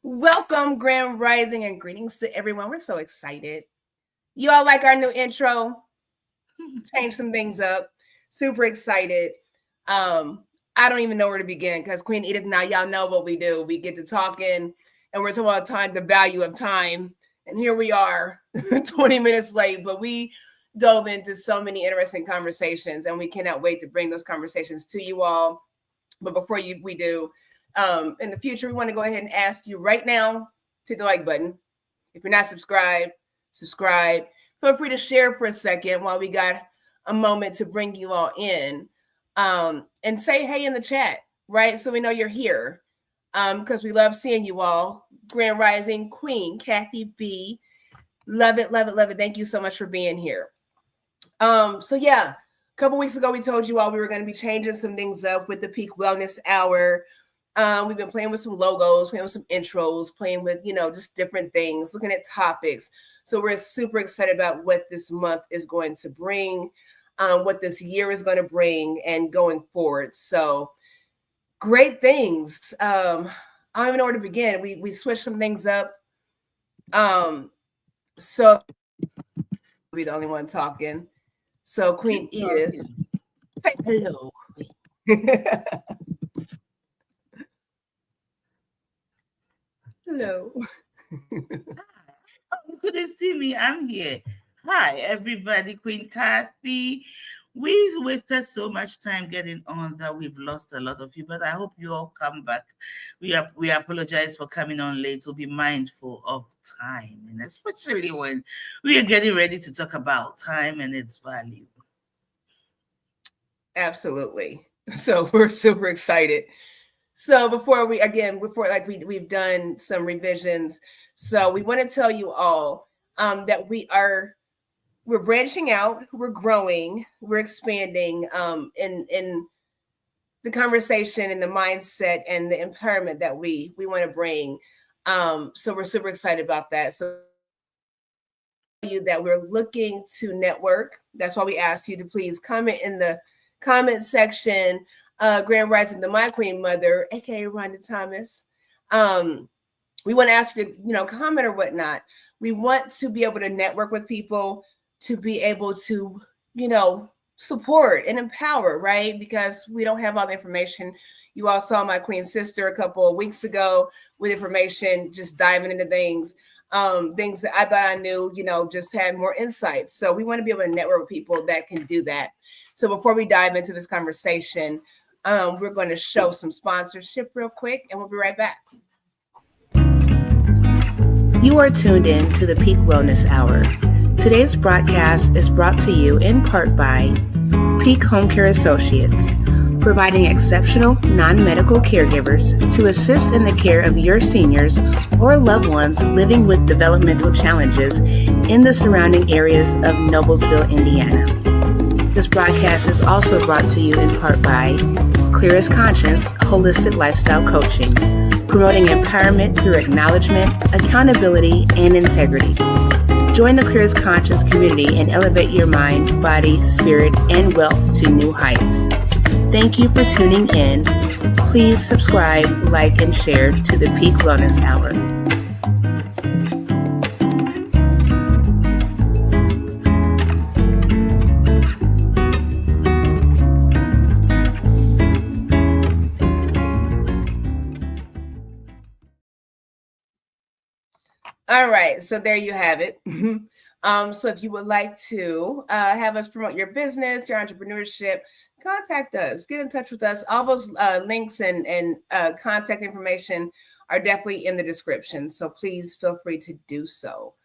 Welcome, Grand Rising, and greetings to everyone. We're so excited. You all like our new intro? Change some things up. Super excited. I don't even know where to begin because Queen Edith, now y'all know what we do. We get to talking and we're talking about time, the value of time. And here we are, 20 minutes late, but we dove into so many interesting conversations and we cannot wait to bring those conversations to you all. But before we do, in the future, we want to go ahead and ask you right now to hit the like button. If you're not subscribed, subscribe. Feel free to share for a second while we got a moment to bring you all in, and say hey in the chat, right? So we know you're here, because we love seeing you all. Grand Rising Queen Kathy B, love it, love it, love it. Thank you so much for being here. So yeah, a couple weeks ago we told you all we were going to be changing some things up with the Peak Wellness Hour. We've been playing with some logos, playing with some intros, playing with, just different things, looking at topics. So we're super excited about what this month is going to bring, what this year is going to bring, and going forward. So great things. I don't even know where to begin. We switched some things up. So I'll be the only one talking. So Queen Edith, say hello. Hello. You couldn't see me. I'm here. Hi, everybody. Queen Kathy. We wasted so much time getting on that we've lost a lot of you, but I hope you all come back. We apologize for coming on late. So be mindful of time, and especially when we are getting ready to talk about time and its value. Absolutely. So we're super excited. So before we've done some revisions. So we want to tell you all that we're branching out, we're growing, we're expanding in the conversation and the mindset and the empowerment that we want to bring. So we're super excited about that. So that we're looking to network. That's why we asked you to please comment in the comment section. Grand Rising to my Queen Mother, aka Rhonda Thomas. We want to ask you to, comment or whatnot. We want to be able to network with people, to be able to, support and empower, right? Because we don't have all the information. You all saw my Queen sister a couple of weeks ago with information, just diving into things that I thought I knew, just had more insights. So we want to be able to network with people that can do that. So before we dive into this conversation, we're going to show some sponsorship real quick, and we'll be right back. You are tuned in to the Peak Wellness Hour. Today's broadcast is brought to you in part by Peak Homecare Associates, providing exceptional non-medical caregivers to assist in the care of your seniors or loved ones living with developmental challenges in the surrounding areas of Noblesville, Indiana. This broadcast is also brought to you in part by Clearest Holistic Lifestyle Coaching, promoting empowerment through acknowledgement, accountability, and integrity. Join the Clearest Conscience community and elevate your mind, body, spirit, and wealth to new heights. Thank you for tuning in. Please subscribe, like, and share to the Peak Wellness Hour. All right, so there you have it. So if you would like to have us promote your business, your entrepreneurship, contact us, get in touch with us. All those links and contact information are definitely in the description. So please feel free to do so.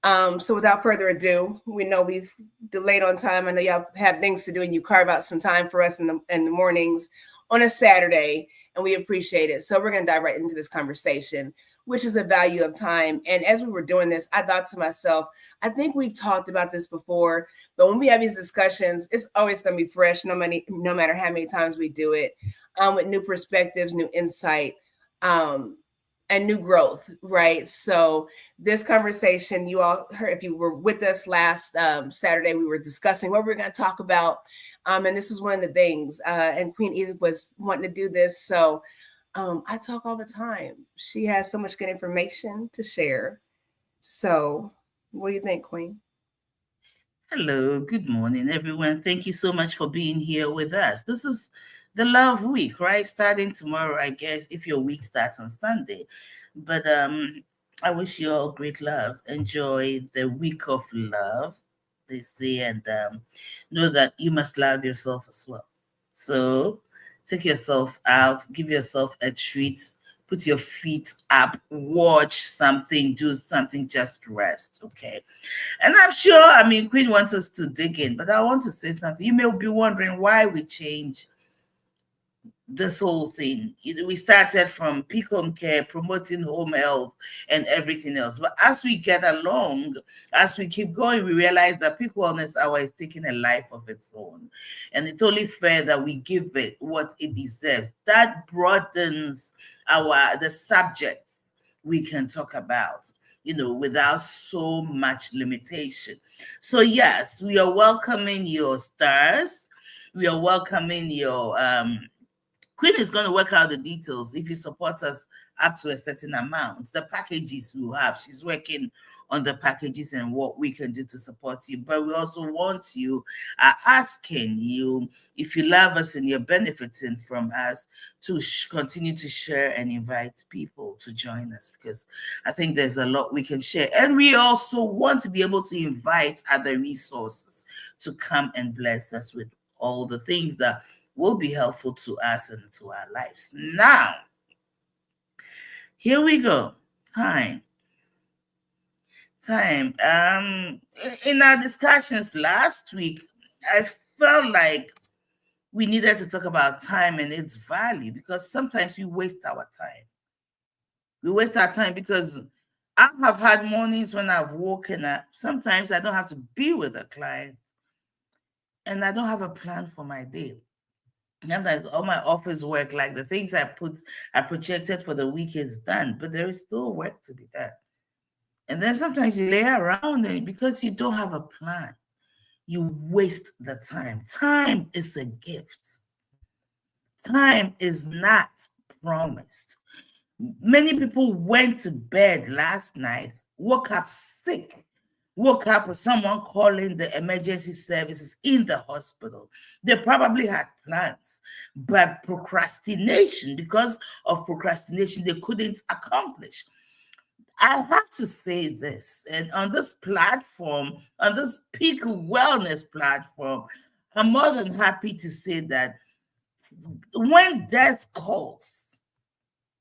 So without further ado, we know we've delayed on time. I know y'all have things to do and you carve out some time for us in the mornings on a Saturday, and we appreciate it. So we're going to dive right into this conversation, which is the value of time. And as we were doing this, I thought to myself, I think we've talked about this before, but when we have these discussions, it's always going to be fresh, no matter how many times we do it, with new perspectives, new insight, and new growth, right? So this conversation, you all heard, if you were with us last Saturday, we were discussing what we're going to talk about. And this is one of the things, and Queen Edith was wanting to do this. So I talk all the time. She has so much good information to share. So, what do you think, Queen? Hello, good morning, everyone. Thank you so much for being here with us. This is the Love Week, right? Starting tomorrow, I guess, if your week starts on Sunday. But I wish you all great love. Enjoy the week of love, they say, and know that you must love yourself as well. So take yourself out, give yourself a treat, put your feet up, watch something, do something, just rest, okay? And I'm sure, Queen wants us to dig in, but I want to say something. You may be wondering why we change this whole thing. We started from peak home care, promoting home health and everything else. But as we get along, as we keep going, we realize that peak wellness hour is taking a life of its own. And it's only fair that we give it what it deserves. That broadens the subjects we can talk about, without so much limitation. So yes, we are welcoming your stars. We are welcoming your Queen is going to work out the details if you support us up to a certain amount. The packages we have, she's working on the packages and what we can do to support you. But we also want you, asking you, if you love us and you're benefiting from us, to continue to share and invite people to join us, because I think there's a lot we can share. And we also want to be able to invite other resources to come and bless us with all the things that will be helpful to us and to our lives. Now, here we go. Time. In our discussions last week, I felt like we needed to talk about time and its value, because sometimes we waste our time. We waste our time because I have had mornings when I've woken up. Sometimes I don't have to be with a client and I don't have a plan for my day. Sometimes all my office work, like the things I projected for the week, is done, but there is still work to be done. And then sometimes you lay around and because you don't have a plan, you waste the time. Time is a gift. Time is not promised. Many people went to bed last night, woke up sick, woke up with someone calling the emergency services in the hospital. They probably had plans, but because of procrastination, they couldn't accomplish. I have to say this, and on this platform, on this peak wellness platform, I'm more than happy to say that when death calls,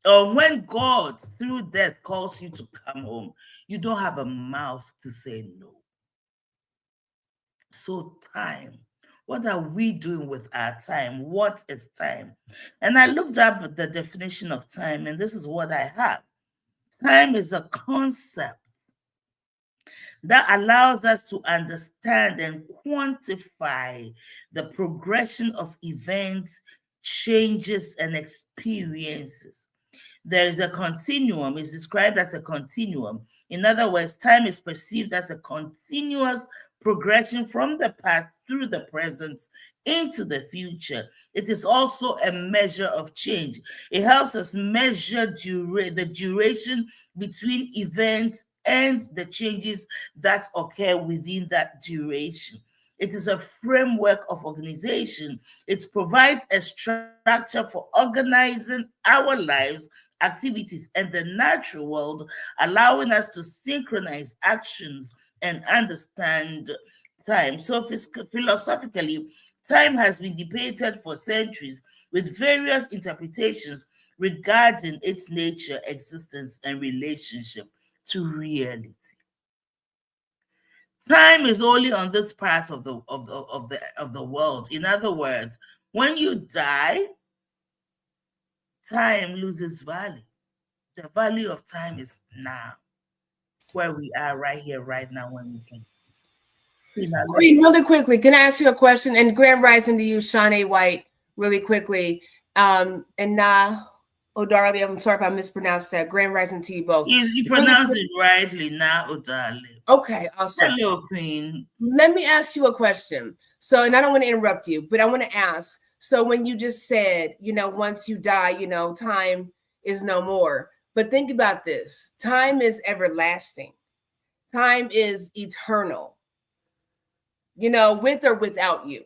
or when God through death calls you to come home, you don't have a mouth to say no. So time, what are we doing with our time? What is time? And I looked up the definition of time, and this is what I have. Time is a concept that allows us to understand and quantify the progression of events, changes, and experiences. There is a continuum. It's described as a continuum. In other words, time is perceived as a continuous progression from the past through the present into the future. It is also a measure of change. It helps us measure the duration between events and the changes that occur within that duration. It is a framework of organization. It provides a structure for organizing our lives, activities, and the natural world, allowing us to synchronize actions and understand time. So philosophically, time has been debated for centuries with various interpretations regarding its nature, existence, and relationship to reality. Time is only on this part of the world. In other words, when you die, time loses value. The value of time is now, where we are right here, right now, when we can. Queen, really quickly, can I ask you a question? And grand rising to you, Sean A. White, really quickly. And Na Odarli, I'm sorry if I mispronounced that. Grand rising to you both. You pronounced it rightly, Na Odarli. Okay, awesome. Hello, Queen. Let me ask you a question. So, and I don't want to interrupt you, but I want to ask. So when you just said, once you die, time is no more. But think about this. Time is everlasting. Time is eternal. With or without you.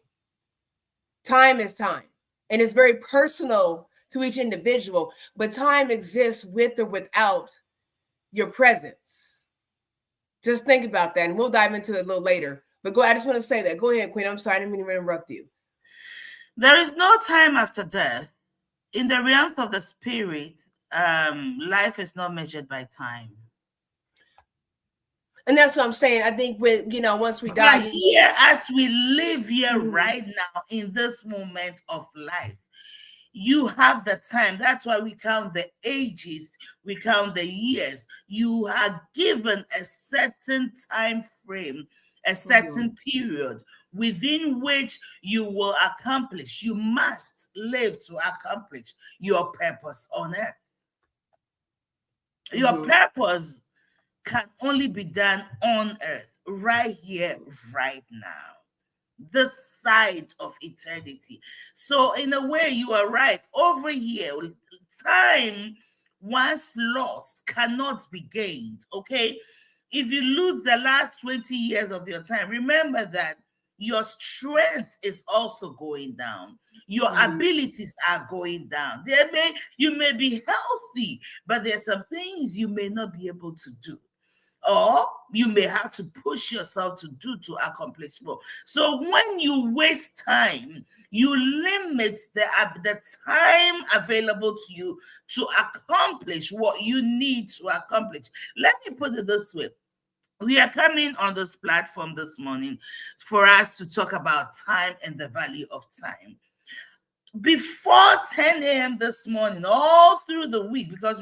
Time is time. And it's very personal to each individual, but time exists with or without your presence. Just think about that, and we'll dive into it a little later. But I just want to say that. Go ahead, Queen. I'm sorry, I didn't mean to interrupt you. There is no time after death. In the realms of the spirit, life is not measured by time. And that's what I'm saying. I think once we die, here, as we live here right now in this moment of life, you have the time. That's why we count the ages, we count the years. You are given a certain time frame, a certain period within which you will accomplish. You must live to accomplish your purpose on earth. Your purpose can only be done on earth, right here, right now. This side of eternity. So in a way, you are right. Over here, time once lost cannot be gained. Okay, if you lose the last 20 years of your time, remember that your strength is also going down. Your abilities are going down. You may be healthy, but there's some things you may not be able to do, or you may have to push yourself to accomplish more. So when you waste time, you limit the time available to you to accomplish what you need to accomplish. Let me put it this way. We are coming on this platform this morning for us to talk about time and the value of time. Before 10 a.m. this morning, all through the week, because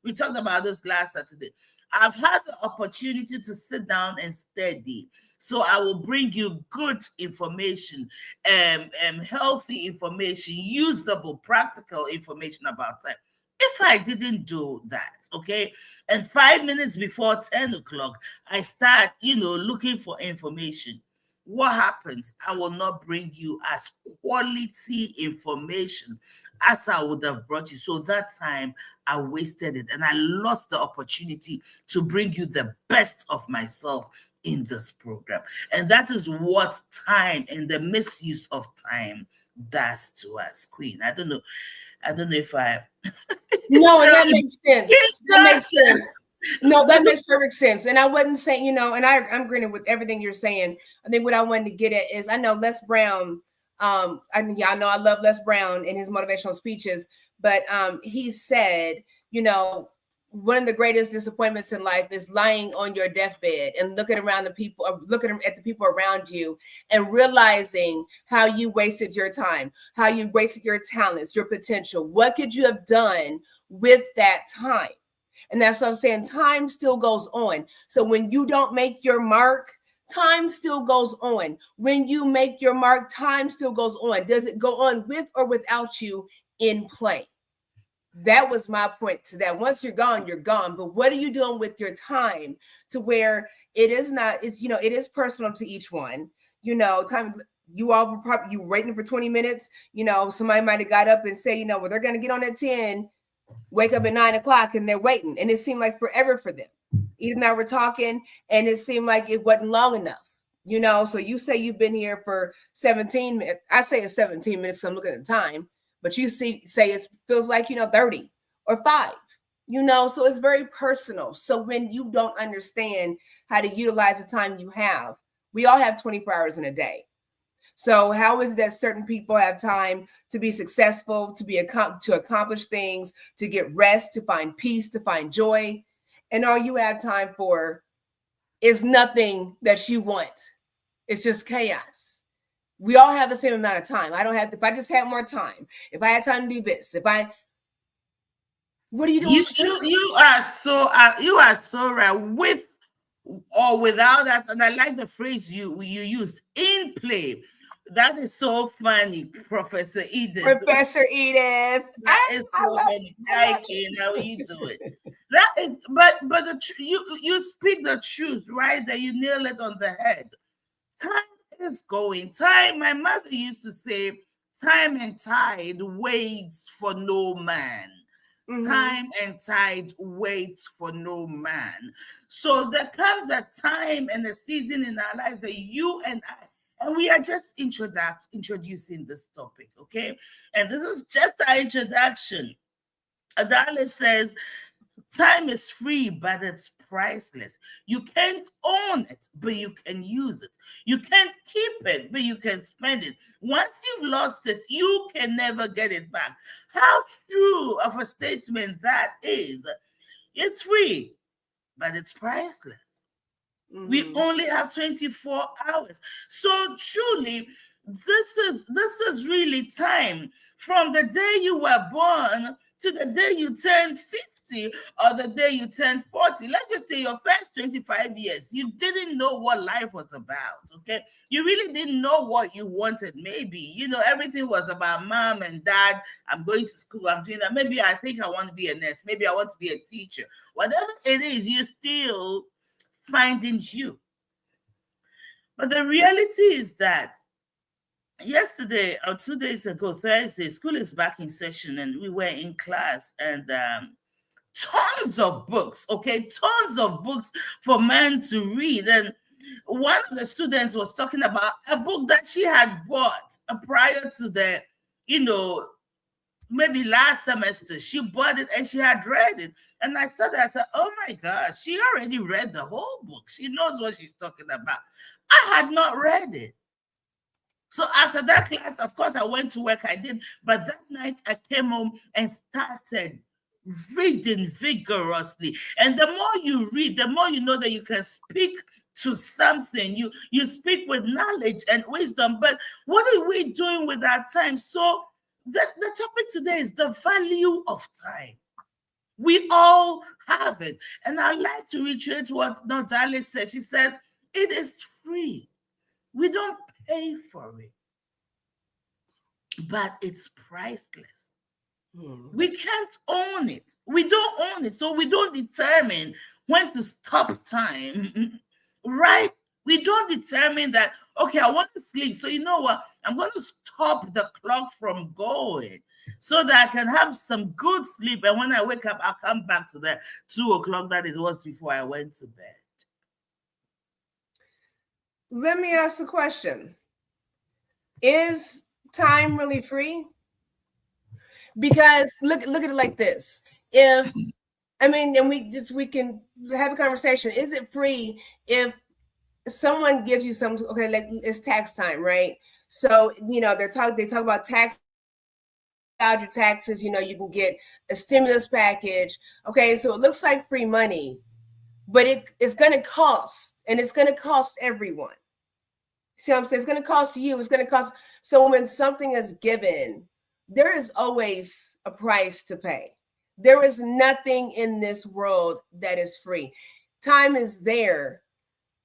we talked about this last Saturday, I've had the opportunity to sit down and study. So I will bring you good information, healthy information, usable, practical information about time. If I didn't do that, okay, and 5 minutes before 10 o'clock, I start, looking for information, what happens? I will not bring you as quality information as I would have brought you. So that time I wasted it, and I lost the opportunity to bring you the best of myself in this program. And that is what time and the misuse of time does to us, Queen. I don't know if I No, that makes sense. That makes sense. No, that makes perfect sense. And I wasn't saying, and I'm agreeing with everything you're saying. I think what I wanted to get at is, I know Les Brown, y'all know I love Les Brown and his motivational speeches, but he said, one of the greatest disappointments in life is lying on your deathbed and looking at the people around you and realizing how you wasted your time, how you wasted your talents, your potential. What could you have done with that time? And that's what I'm saying. Time still goes on. So when you don't make your mark, time still goes on. When you make your mark, time still goes on. Does it go on with or without you in play? That was my point to that. Once you're gone, you're gone. But what are you doing with your time to where it is not, it is personal to each one. Time, you waiting for 20 minutes, somebody might have got up and say, well, they're going to get on at 10, wake up at 9 o'clock, and they're waiting. And it seemed like forever for them. Edith and I were talking, and it seemed like it wasn't long enough. So you say you've been here for 17 minutes. I say it's 17 minutes, so I'm looking at the time. But you say it feels like, 30 or 5, so it's very personal. So when you don't understand how to utilize the time you have, we all have 24 hours in a day. So how is it that certain people have time to be successful, to accomplish things, to get rest, to find peace, to find joy, and all you have time for is nothing that you want? It's just chaos. We all have the same amount of time. If I just had more time, if I had time to do this, what are you doing? You are so right, with or without that. And I like the phrase you used, in play. That is so funny, Professor Edith. Professor Edith. That is so funny. How you do it. That is, but you speak the truth, right? That you nail it on the head. Time is going. Time, my mother used to say, time and tide waits for no man. Time and tide waits for no man. So there comes a time and a season in our lives that you and I, and we are just introducing this topic, okay? And this is just our introduction. Adale says, time is free, but it's priceless. You can't own it, but you can use it. You can't keep it, but you can spend it. Once you've lost it, you can never get it back. How true of a statement that is. It's free, but it's priceless. We only have 24 hours. So truly, this is really time from the day you were born to the day you turn 50 or the day you turn 40. Let's just say your first 25 years, you didn't know what life was about, okay? You really didn't know what you wanted, maybe. You know, everything was about mom and dad. I'm going to school, I'm doing that. Maybe I think I want to be a nurse. Maybe I want to be a teacher. Whatever it is, you're still finding you. But the reality is that yesterday or 2 days ago, Thursday, school is back in session and we were in class, and tons of books, okay, tons of books for men to read. And one of the students was talking about a book that she had bought prior to the, maybe last semester. She bought it and she had read it. And I saw that, I said, oh my gosh, she already read the whole book. She knows what she's talking about. I had not read it. So after that class, of course, I went to work. I did. But that night, I came home and started reading vigorously. And the more you read, the more you know that you can speak to something. You speak with knowledge and wisdom. But what are we doing with our time? So the topic today is the value of time. We all have it. And I like to reiterate what Nodale said. She says, it is free. We don't pay for it, but it's priceless. We can't own it. We don't own it. So we don't determine when to stop time, right? We don't determine that, okay, I want to sleep. So you know what? I'm going to stop the clock from going so that I can have some good sleep. And when I wake up, I'll come back to the 2 o'clock that it was before I went to bed. Let me ask a question. Is time really free? Because look at it like this. And we can have a conversation. Is it free if someone gives you some, okay, like it's tax time, right? So, they talk about tax out your taxes, you can get a stimulus package. Okay, so it looks like free money, but it's gonna cost, and it's gonna cost everyone. See what I'm saying? It's going to cost you. It's going to cost. So when something is given, there is always a price to pay. There is nothing in this world that is free. Time is there,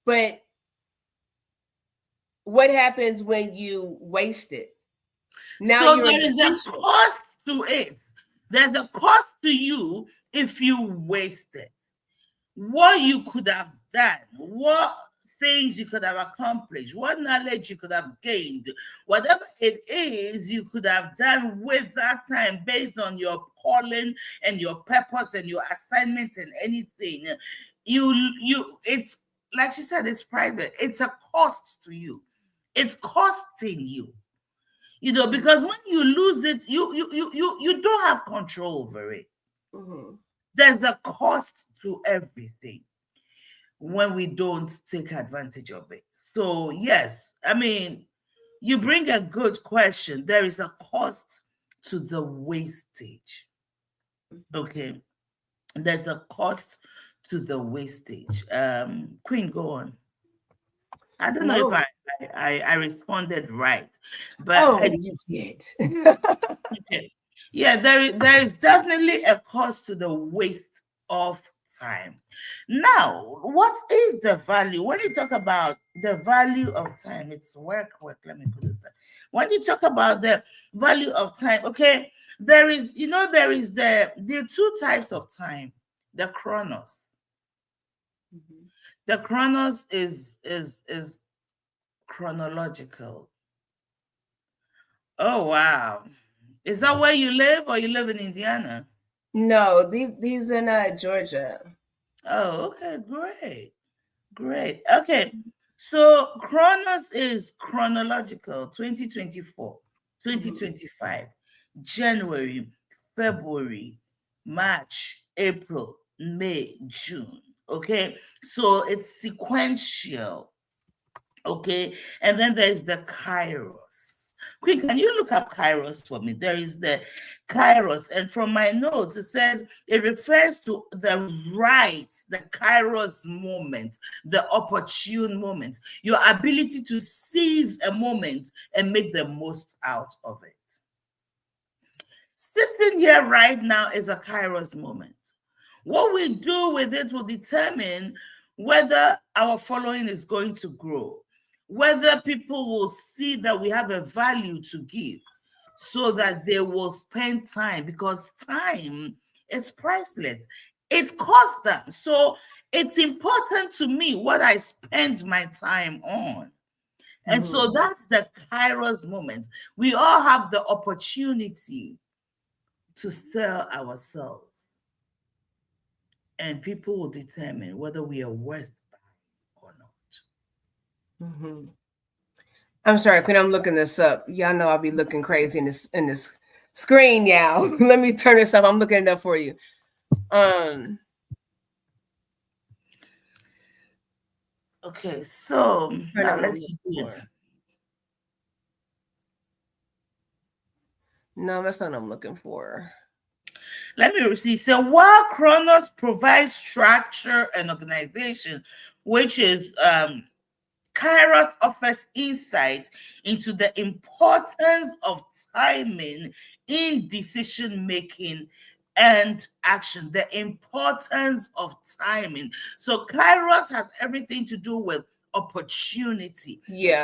but what happens when you waste it? Now so there is a cost to it. There's a cost to you if you waste it. What you could have done, what things you could have accomplished, what knowledge you could have gained, whatever it is you could have done with that time based on your calling and your purpose and your assignment and anything. It's like she said, it's private. It's a cost to you. It's costing you. Because when you lose it, you don't have control over it. There's a cost to everything when we don't take advantage of it. So yes, you bring a good question. There is a cost to the wastage. Okay. There's a cost to the wastage. Queen, go on. I don't know if I responded right, but you did. Okay. Yeah, there is definitely a cost to the waste of time. Now, what is the value? When you talk about the value of time, it's work. Let me put this there. When you talk about the value of time, okay, there are 2 types of time. The chronos. The chronos is chronological. Oh wow. Is that where you live, or you live in Indiana? No, these in Georgia. Oh, okay, great. Great. Okay. So Chronos is chronological 2024, 2025, January, February, March, April, May, June. Okay. So it's sequential. Okay. And then there's the Kairos. Quick, can you look up Kairos for me? There is the Kairos. And from my notes, it says it refers to the right, the Kairos moment, the opportune moment, your ability to seize a moment and make the most out of it. Sitting here right now is a Kairos moment. What we do with it will determine whether our following is going to grow, whether people will see that we have a value to give so that they will spend time, because time is priceless. It costs them. So it's important to me what I spend my time on. And so that's the Kairos moment. We all have the opportunity to sell ourselves. And people will determine whether we are worth buying or not. I'm sorry, Queen. I'm looking this up. Y'all know I'll be looking crazy in this screen. Y'all, let me turn this up. I'm looking it up for you. Okay, so now let's do it. No, that's not what I'm looking for. Let me see. So while Chronos provides structure and organization, which is Kairos offers insight into the importance of timing in decision making and action, the importance of timing. So Kairos has everything to do with opportunity,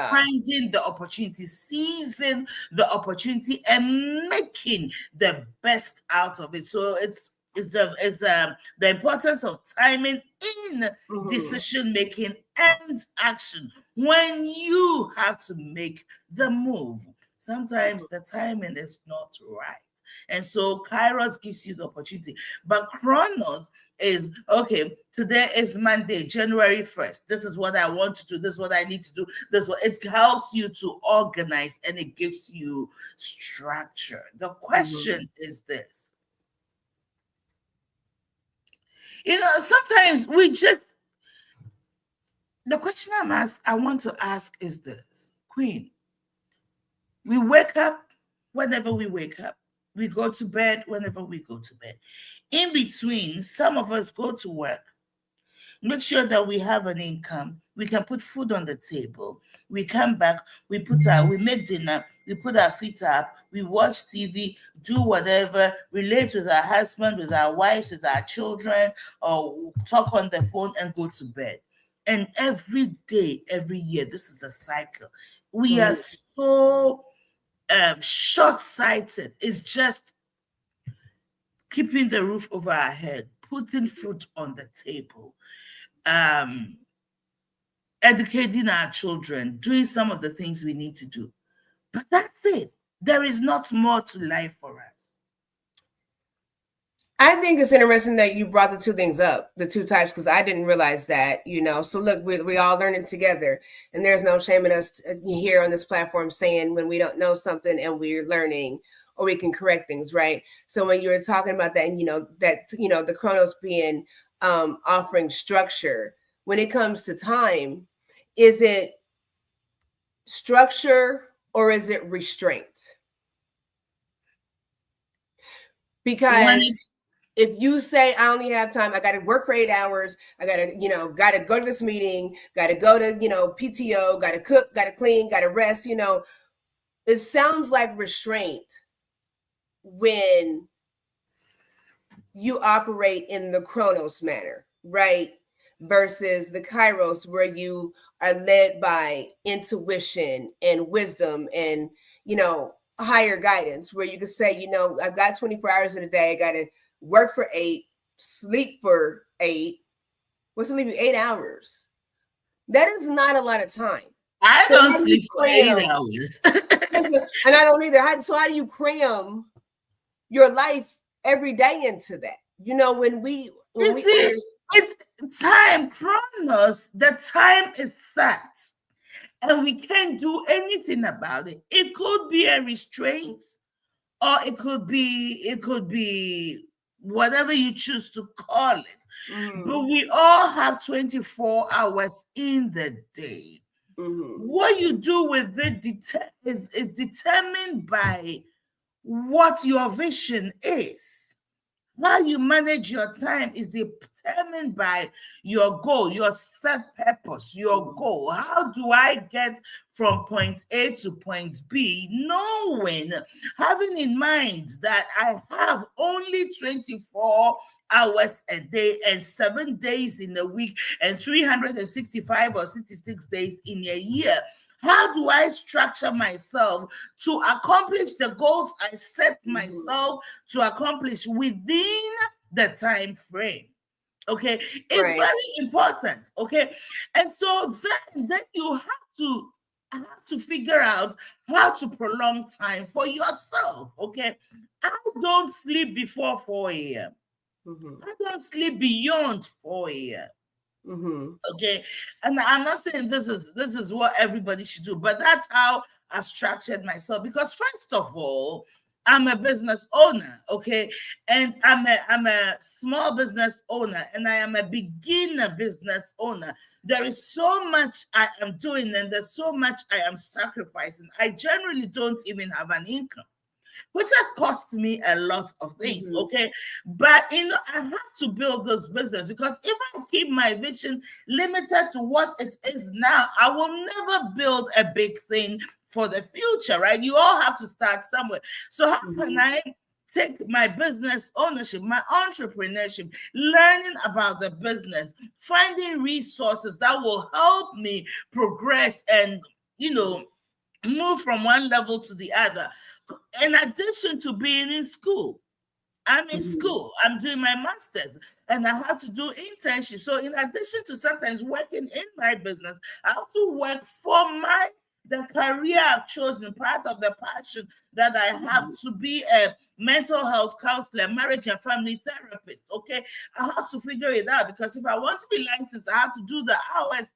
finding the opportunity, seizing the opportunity, and making the best out of it. So it's the importance of timing in decision making and action. When you have to make the move, sometimes the timing is not right. And so Kairos gives you the opportunity. But Chronos is, okay, today is Monday, January 1st. This is what I want to do. This is what I need to do. This is what it helps you to organize, and it gives you structure. The question is this. You know, sometimes the question I want to ask is this, Queen. We wake up whenever we wake up. We go to bed whenever we go to bed. In between, some of us go to work, make sure that we have an income. We can put food on the table. We come back, we make dinner, we put our feet up, we watch TV, do whatever, relate with our husband, with our wives, with our children, or talk on the phone and go to bed. And every day, every year, this is the cycle. We are so short-sighted. It's just keeping the roof over our head, putting food on the table, educating our children, doing some of the things we need to do. But that's it. There is not more to life for us. I think it's interesting that you brought the two things up, the two types, because I didn't realize that, you know. So look, we all learning together, and there's no shame in us here on this platform saying when we don't know something and we're learning, or we can correct things, right? So when you were talking about that, and the Chronos being offering structure, when it comes to time, is it structure or is it restraint? Because if you say I only have time, I got to work for 8 hours, I got to go to this meeting, got to go to PTO, got to cook, got to clean, got to rest, it sounds like restraint when you operate in the Chronos manner, right? Versus the Kairos, where you are led by intuition and wisdom and higher guidance, where you can say, I've got 24 hours in a day, I got to work for 8, sleep for 8. What's to leave you 8 hours? That is not a lot of time. I don't sleep for 8 hours. And I don't either. So how do you cram your life every day into that. You know, when we understand. It's time, Chronos. The time is set, and we can't do anything about it. It could be a restraint, or it could be whatever you choose to call it. Mm-hmm. But we all have 24 hours in the day. Mm-hmm. What you do with it is determined by what your vision is. How you manage your time is determined by your goal, your set purpose, your goal. How do I get from point A to point B? Knowing, having in mind that I have only 24 hours a day and 7 days in a week and 365 or 66 days in a year. How do I structure myself to accomplish the goals I set myself to accomplish within the time frame? Okay, it's very important. Okay, and so then you have to figure out how to prolong time for yourself. Okay, I don't sleep before 4 a.m. I don't sleep beyond 4 a.m. Okay, and I'm not saying this is what everybody should do, but that's how I've structured myself. Because first of all, I'm a business owner, okay, and I'm a small business owner, and I am a beginner business owner. There is so much I am doing, and there's so much I am sacrificing. I generally don't even have an income, which has cost me a lot of things. Okay, but I have to build this business, because if I keep my vision limited to what it is now, I will never build a big thing for the future, right? You all have to start somewhere. So how can I take my business ownership, my entrepreneurship, learning about the business, finding resources that will help me progress and, move from one level to the other? In addition to being in school, I'm in school, I'm doing my master's, and I have to do internships. So in addition to sometimes working in my business, I have to work for the career I've chosen, part of the passion that I have to be a mental health counselor, marriage and family therapist. Okay, I have to figure it out, because if I want to be licensed, I have to do the hours.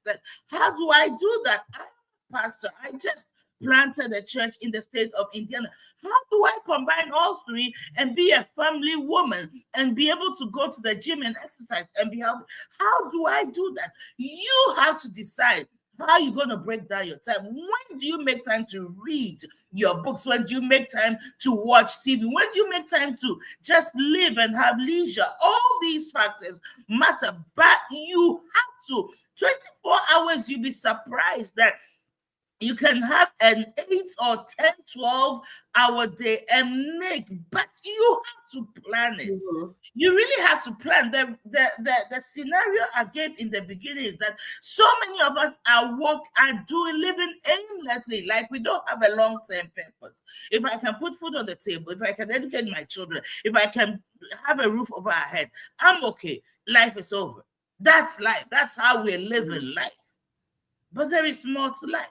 How do I do that? I'm a pastor. I just planted a church in the state of Indiana. How do I combine all three and be a family woman and be able to go to the gym and exercise and be healthy? How do I do that? You have to decide how you're going to break down your time. When do you make time to read your books? When do you make time to watch TV? When do you make time to just live and have leisure? All these factors matter, but you have to. 24 hours, you'll be surprised that you can have an 8 or 10, 12-hour day and make, but you have to plan it. You really have to plan. The scenario I gave in the beginning is that so many of us are living aimlessly, like we don't have a long-term purpose. If I can put food on the table, if I can educate my children, if I can have a roof over our head, I'm okay. Life is over. That's life. That's how we're living life. But there is more to life.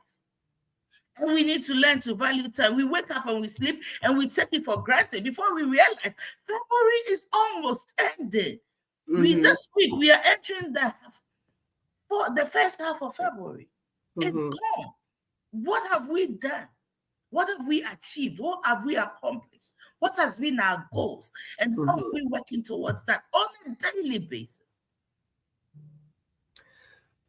And we need to learn to value time. We wake up and we sleep and we take it for granted before we realize February is almost ending. This week we are entering the first half of February. It's gone. What have we done? What have we achieved? What have we accomplished? What has been our goals? And how are we working towards that on a daily basis?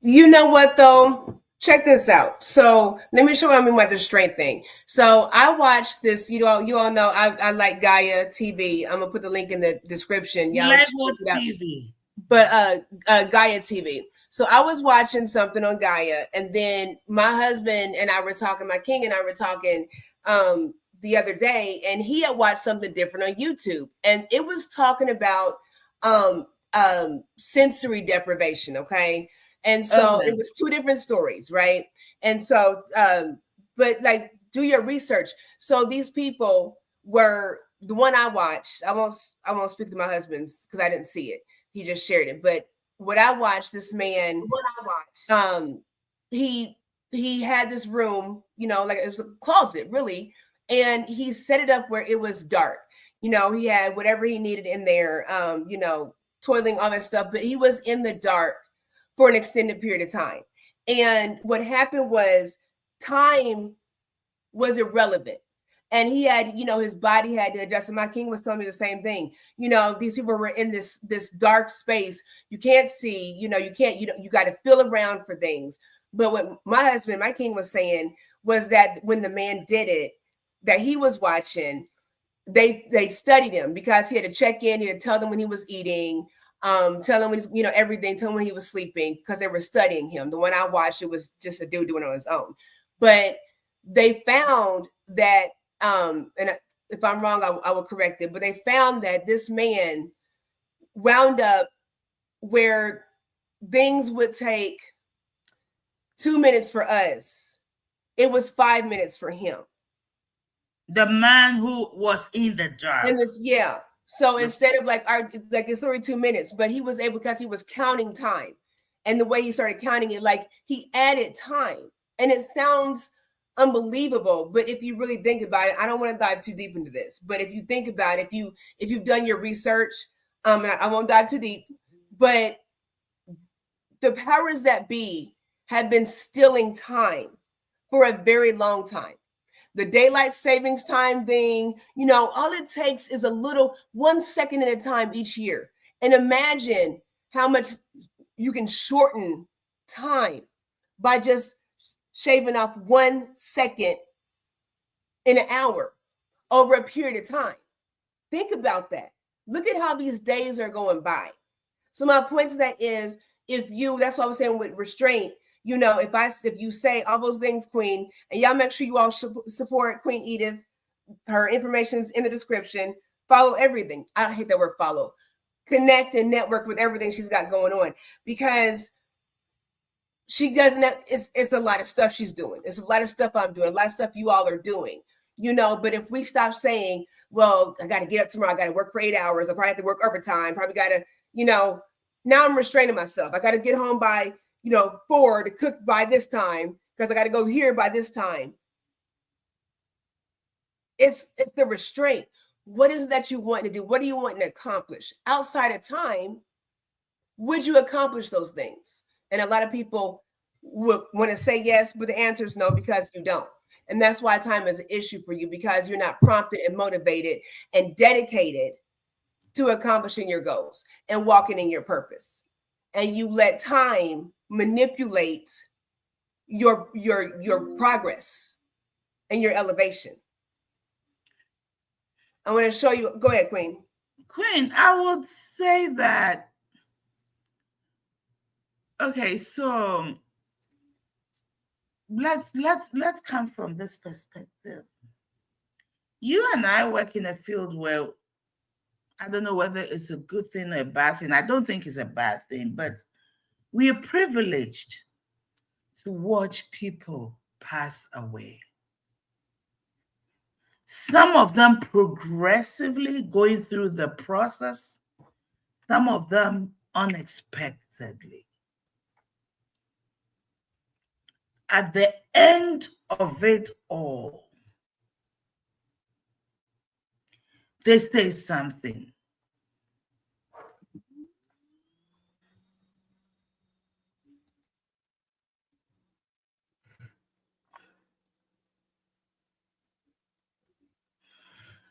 You know what, though? Check this out. So let me show you what I mean by the strength thing. So I watched this. You all know I like Gaia TV. I'm gonna put the link in the description. Y'all like what TV? But Gaia TV. So I was watching something on Gaia, and then my husband and I were talking. My king and I were talking the other day, and he had watched something different on YouTube, and it was talking about sensory deprivation. Okay. And so it was two different stories, right? And so, but like, do your research. So these people were the one I watched. I won't speak to my husband's because I didn't see it. He just shared it. But what I watched, this man, he had this room, like it was a closet, really, and he set it up where it was dark. You know, he had whatever he needed in there, you know, toiling, all that stuff, but he was in the dark for an extended period of time. And what happened was time was irrelevant. And he had, you know, his body had to adjust. And my king was telling me the same thing. You know, these people were in this dark space. You can't see, you know, you can't, you got to feel around for things. But what my husband, my king, was saying was that when the man did it, that he was watching, they studied him because he had to check in, he had to tell them when he was eating, tell him when he's, you know, everything, tell him when he was sleeping, because they were studying him. The one I watched, it was just a dude doing it on his own. But they found that, and if I'm wrong, I will correct it, but they found that this man wound up where things would take 2 minutes for us, it was 5 minutes for him. The man who was in the dark. And this, yeah. So instead of like it's 32 minutes, but he was able, because he was counting time. And the way he started counting it, like he added time. And it sounds unbelievable, but if you really think about it, I don't want to dive too deep into this, but if you think about it, if you've done your research, and I won't dive too deep, but the powers that be have been stealing time for a very long time. The daylight savings time thing, you know, all it takes is a little 1 second at a time each year. And imagine how much you can shorten time by just shaving off 1 second in an hour over a period of time. Think about that. Look at how these days are going by. So my point to that is, that's what I was saying with restraint. You know, if you say all those things, Queen, and y'all make sure you all support Queen Edith. Her information is in the description. Follow everything. I hate that word follow. Connect and network with everything she's got going on, because she doesn't have, it's a lot of stuff she's doing. It's a lot of stuff I'm doing, a lot of stuff you all are doing, you know. But if we stop saying, well, I got to get up tomorrow, I got to work for 8 hours, I probably have to work overtime, probably got to, you know, now I'm restraining myself. I got to get home by, 4 to cook by this time, because I got to go here by this time. It's the restraint. What is it that you want to do? What do you want to accomplish? Outside of time, would you accomplish those things? And a lot of people would want to say yes, but the answer is no, because you don't. And that's why time is an issue for you, because you're not prompted and motivated and dedicated to accomplishing your goals and walking in your purpose. And you let time manipulate your progress and your elevation. I want to show you. Go ahead, Queen. Queen, I would say that. Okay, so let's come from this perspective. You and I work in a field where I don't know whether it's a good thing or a bad thing. I don't think it's a bad thing, but we are privileged to watch people pass away. Some of them progressively going through the process, some of them unexpectedly. At the end of it all, they say something.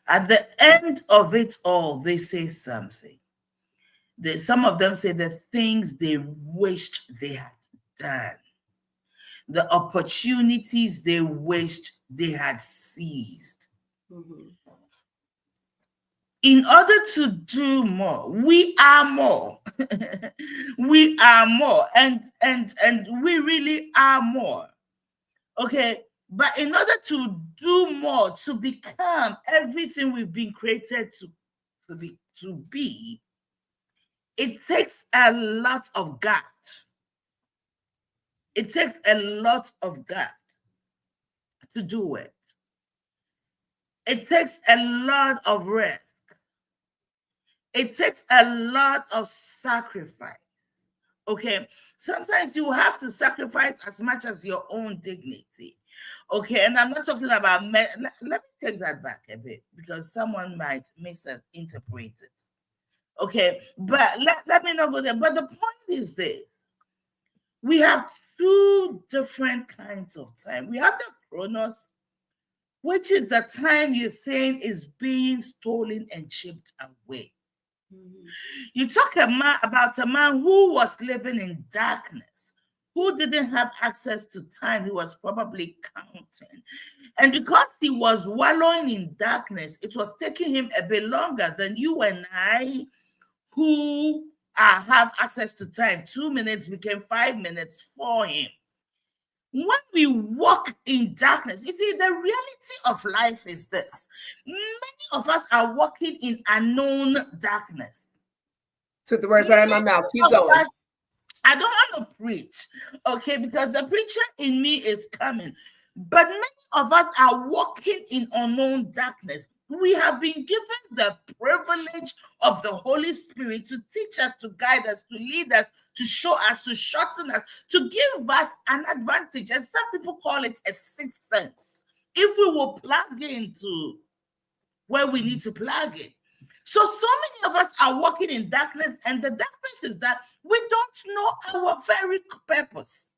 At the end of it all, they say something. Some of them say the things they wished they had done, the opportunities they wished they had seized. Mm-hmm. In order to do more, we are more. We are more, and we really are more. Okay, but in order to do more, to become everything we've been created to be, it takes a lot of gut. It takes a lot of gut to do it. It takes a lot of risk. It takes a lot of sacrifice. Okay, sometimes you have to sacrifice as much as your own dignity. Okay, and I'm not talking about let me take that back a bit because someone might misinterpret it. Okay, but let me not go there. But the point is this: we have two different kinds of time. We have the chronos, which is the time you're saying is being stolen and chipped away. Mm-hmm. You talk about a man who was living in darkness, who didn't have access to time. He was probably counting. And because he was wallowing in darkness, it was taking him a bit longer than you and I, who have access to time. 2 minutes became 5 minutes for him. When we walk in darkness, you see, the reality of life is this. Many of us are walking in unknown darkness. Took the words right out of my mouth. Keep going. I don't want to preach, okay, because the preacher in me is coming. But many of us are walking in unknown darkness. We have been given the privilege of the Holy Spirit to teach us, to guide us, to lead us, to show us, to shorten us, to give us an advantage. And some people call it a sixth sense. If we will plug into where we need to plug in. So many of us are walking in darkness, and the darkness is that we don't know our very purpose.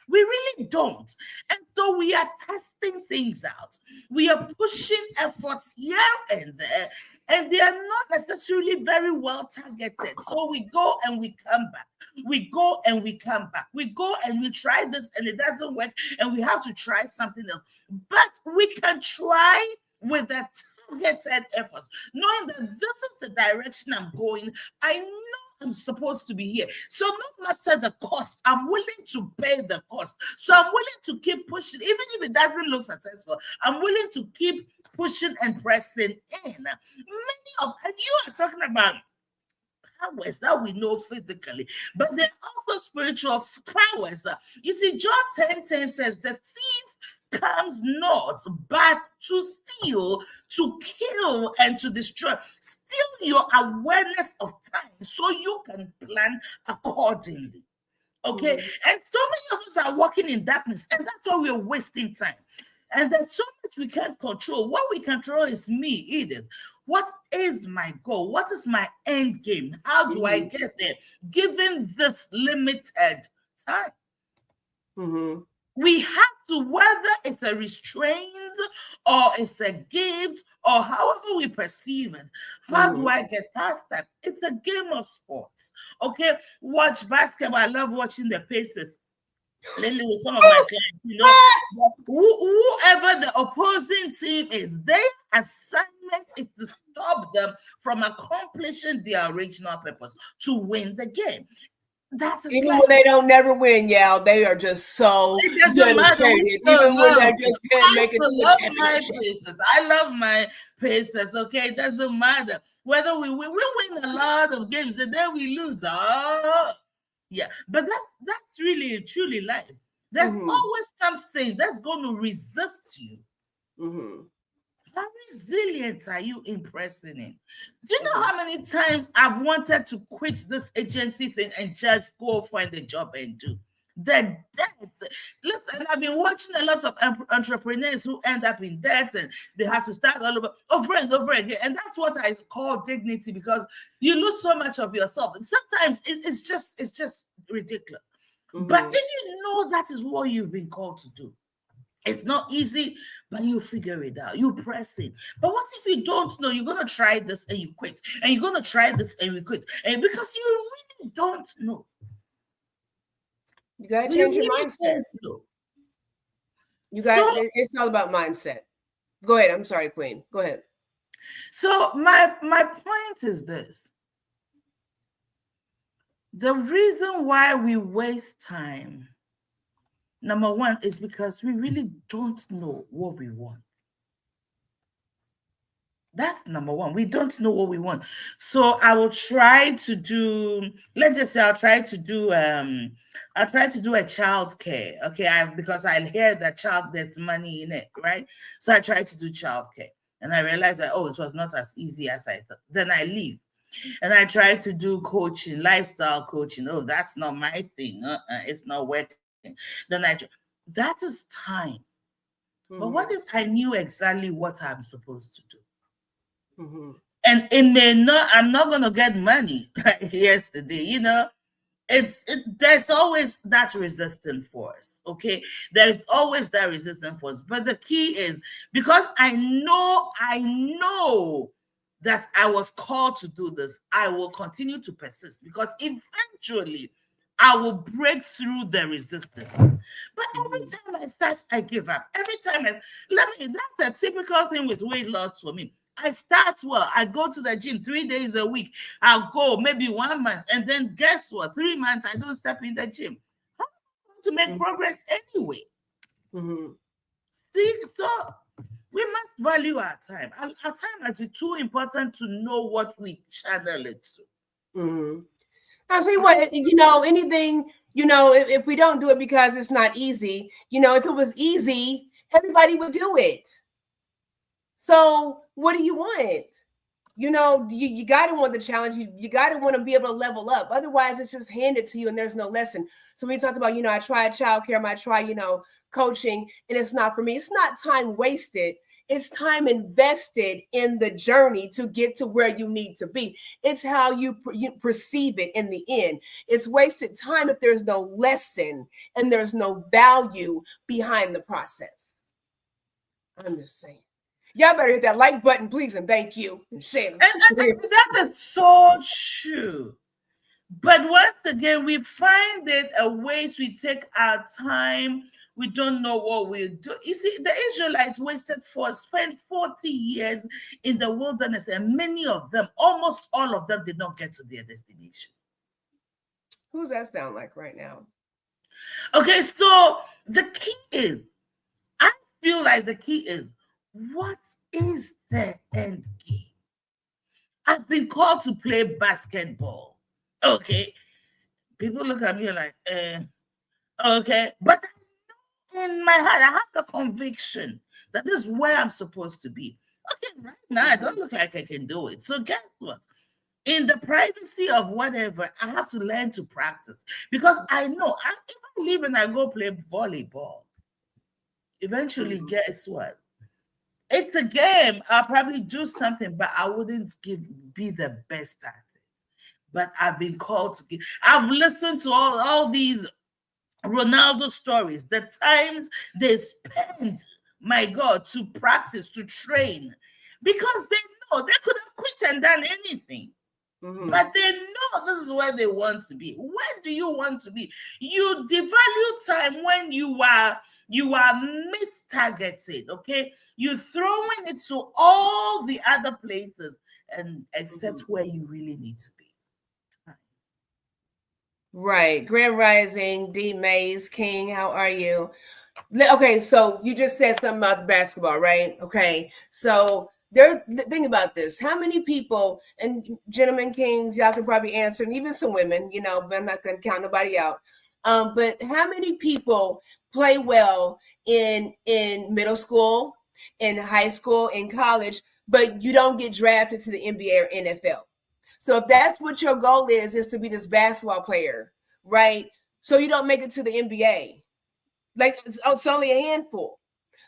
We really don't. And so we are testing things out. We are pushing efforts here and there, and they are not necessarily very well targeted. So we go and we come back. We go and we come back. We go and we try this and it doesn't work, and we have to try something else. But we can try with a targeted efforts, knowing that this is the direction I'm going. I know I'm supposed to be here. So no matter the cost, I'm willing to pay the cost. So I'm willing to keep pushing, even if it doesn't look successful. I'm willing to keep pushing and pressing in. And you are talking about powers that we know physically, but there are also spiritual powers. You see, John 10:10 says, the thief comes not but to steal, to kill, and to destroy. Still your awareness of time so you can plan accordingly. Okay. And so many of us are walking in darkness, and that's why we're wasting time. And there's so much we can't control. What we control is me, Edith. What is my goal? What is my end game? How do I get there given this limited time? We have to, whether it's a restraint or it's a gift or however we perceive it, how do I get past that? It's a game of sports. Okay, watch basketball. I love watching the Pacers. Lately with some of my clients, whoever the opposing team is, their assignment is to stop them from accomplishing their original purpose, to win the game. Even when they don't never win, y'all, they are just so dedicated. Even when they just can't make it. I love my Pacers. Okay, it doesn't matter whether we win a lot of games. The day we lose, yeah, but that's really truly life. There's always something that's going to resist you. How resilient are you impressing in? Do you know how many times I've wanted to quit this agency thing and just go find a job and do? The debt. Listen, I've been watching a lot of entrepreneurs who end up in debt, and they have to start all over and over again. And that's what I call dignity, because you lose so much of yourself. And sometimes it's just ridiculous. But if you know that is what you've been called to do, it's not easy, but you figure it out. You press it. But what if you don't know? You're going to try this and you quit. And you're going to try this and you quit. And because you really don't know. You got to change your mindset. It's all about mindset. Go ahead. I'm sorry, Queen. Go ahead. So my point is this. The reason why we waste time, number one, is because we really don't know what we want. That's number one. We don't know what we want. So I will try to do, let's just say I'll try to do a child care. Okay, because I hear that there's money in it, right? So I try to do child care. And I realized that, it was not as easy as I thought. Then I leave. And I try to do coaching, lifestyle coaching. Oh, that's not my thing. It's not working. Then that is time. But what if I knew exactly what I'm supposed to do? Mm-hmm. And it may not, I'm not going to get money like yesterday, there's always that resistant force. Okay, there's always that resistant force, but the key is, because I know that I was called to do this, I will continue to persist, because eventually I will break through the resistance. But every time I start, I give up. Every time that's a typical thing with weight loss for me. I start well. I go to the gym 3 days a week. I'll go maybe 1 month. And then guess what? 3 months, I don't step in the gym. How am I going to make progress anyway? See, so we must value our time. Our time has been too important to know what we channel it to. I see what, anything, if we don't do it because it's not easy, if it was easy, everybody would do it. So what do you want? You got to want the challenge. You got to want to be able to level up. Otherwise, it's just handed to you and there's no lesson. So we talked about, I tried childcare, I tried, coaching, and it's not for me. It's not time wasted. It's time invested in the journey to get to where you need to be. It's how you perceive it in the end. It's wasted time if there's no lesson and there's no value behind the process. I'm just saying. Y'all better hit that like button, please, and thank you, and share. And that is so true. But once again, we find it a ways we take our time. We don't know what we do. You see, the Israelites spent 40 years in the wilderness, and many of them, almost all of them, did not get to their destination. Who's that sound like right now? Okay, so the key is, I feel like the key is, what is the end game? I've been called to play basketball. Okay. People look at me like, okay. But in my heart, I have the conviction that this is where I'm supposed to be. Okay, right now, I don't look like I can do it. So guess what? In the privacy of whatever, I have to learn to practice, because I know if I leave and I go play volleyball, eventually, guess what? It's a game. I'll probably do something, but I wouldn't be the best at it. But I've been called to give. I've listened to all these Ronaldo stories, the times they spend, my God, to practice, to train, because they know they could have quit and done anything. But they know this is where they want to be. Where do you want to be? You devalue time when you are mistargeted, okay? You're throwing it to all the other places, and except where you really need to be. Right. Grand Rising, D Mays King, how are you? Okay, so you just said something about basketball, right? Okay, so think about this. How many people, and gentlemen kings, y'all can probably answer, and even some women, but I'm not going to count nobody out. But how many people play well in middle school, in high school, in college, but you don't get drafted to the NBA or NFL? So if that's what your goal is to be this basketball player, right? So you don't make it to the NBA. Like, it's only a handful.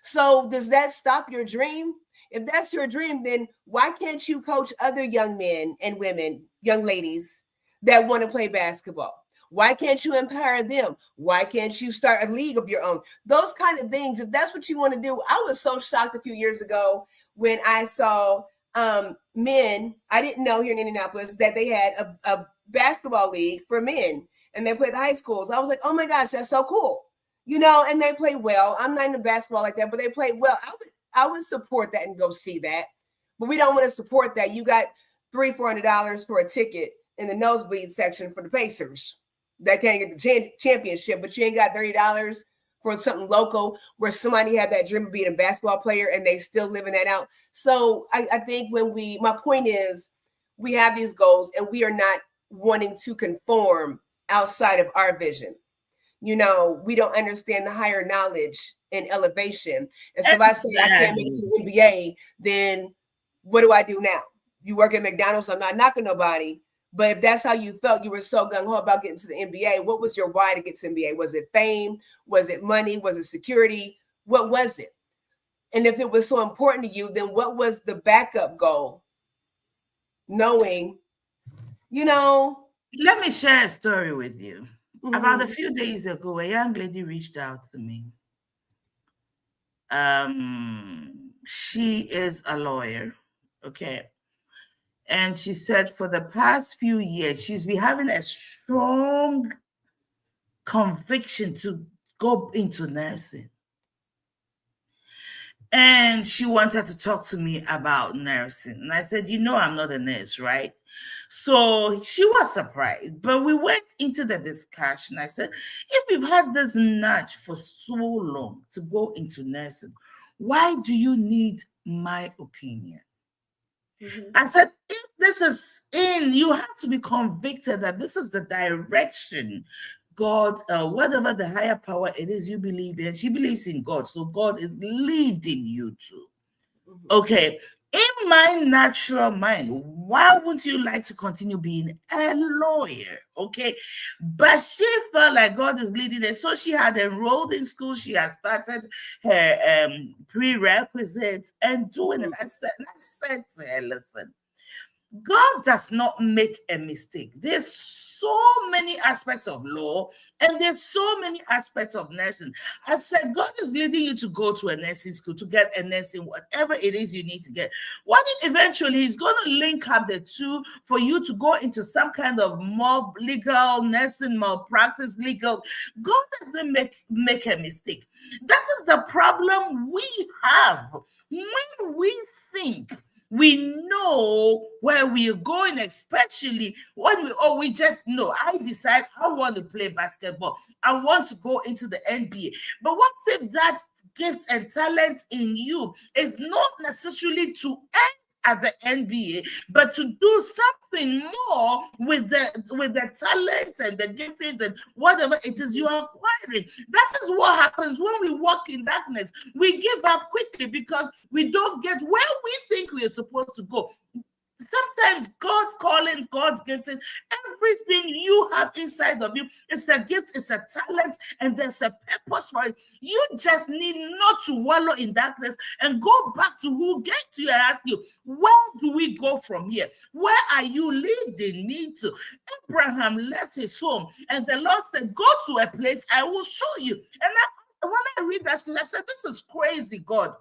So does that stop your dream? If that's your dream, then why can't you coach other young men and women, young ladies that want to play basketball? Why can't you empower them? Why can't you start a league of your own? Those kind of things, if that's what you want to do. I was so shocked a few years ago when I saw men, I didn't know here in Indianapolis that they had a basketball league for men, and they played high schools. I was like, oh my gosh, that's so cool. And they play well. I'm not into basketball like that, but they play well. I would support that and go see that. But we don't want to support that. You got $300-$400 for a ticket in the nosebleed section for the Pacers that can't get the championship, but you ain't got $30 for something local where somebody had that dream of being a basketball player and they still living that out. So I think my point is, we have these goals and we are not wanting to conform outside of our vision. We don't understand the higher knowledge and elevation. And so if I say I can't make it to the NBA, then what do I do now? You work at McDonald's, I'm not knocking nobody. But if that's how you felt, you were so gung-ho about getting to the NBA, what was your why to get to the NBA? Was it fame? Was it money? Was it security? What was it? And if it was so important to you, then what was the backup goal? Knowing, Let me share a story with you. About a mm-hmm. few days ago, a young lady reached out to me. She is a lawyer, okay? And she said for the past few years, she's been having a strong conviction to go into nursing. And she wanted to talk to me about nursing. And I said, I'm not a nurse, right? So she was surprised. But we went into the discussion. I said, if you've had this nudge for so long to go into nursing, why do you need my opinion? Mm-hmm. I said, if this is you have to be convicted that this is the direction God, whatever the higher power it is you believe in. She believes in God, so God is leading you to. Mm-hmm. Okay, in my natural mind, why wouldn't you like to continue being a lawyer? Okay, but she felt like God is leading her, so she had enrolled in school. She had started her prerequisites and doing it. I said to her, listen, God does not make a mistake. There's so many aspects of law and there's so many aspects of nursing. I said, God is leading you to go to a nursing school, to get a nursing, whatever it is you need to get. What if eventually he's going to link up the two for you to go into some kind of more legal nursing, malpractice legal? God doesn't make a mistake. That is the problem we have when we think we know where we are going, especially when we just know. I decide I want to play basketball. I want to go into the NBA. But what if that gift and talent in you is not necessarily to end at the NBA, but to do something more with the talent and the giftings and whatever it is you are acquiring? That is what happens when we walk in darkness. We give up quickly because we don't get where we think we are supposed to go. Sometimes God's calling, God's gifting, everything you have inside of you is a gift, it's a talent, and there's a purpose for it. You just need not to wallow in darkness and go back to who gave to you and ask you, where do we go from here? Where are you leading me to? Abraham left his home, and the Lord said, go to a place I will show you. And when I read that scripture, I said, this is crazy, God.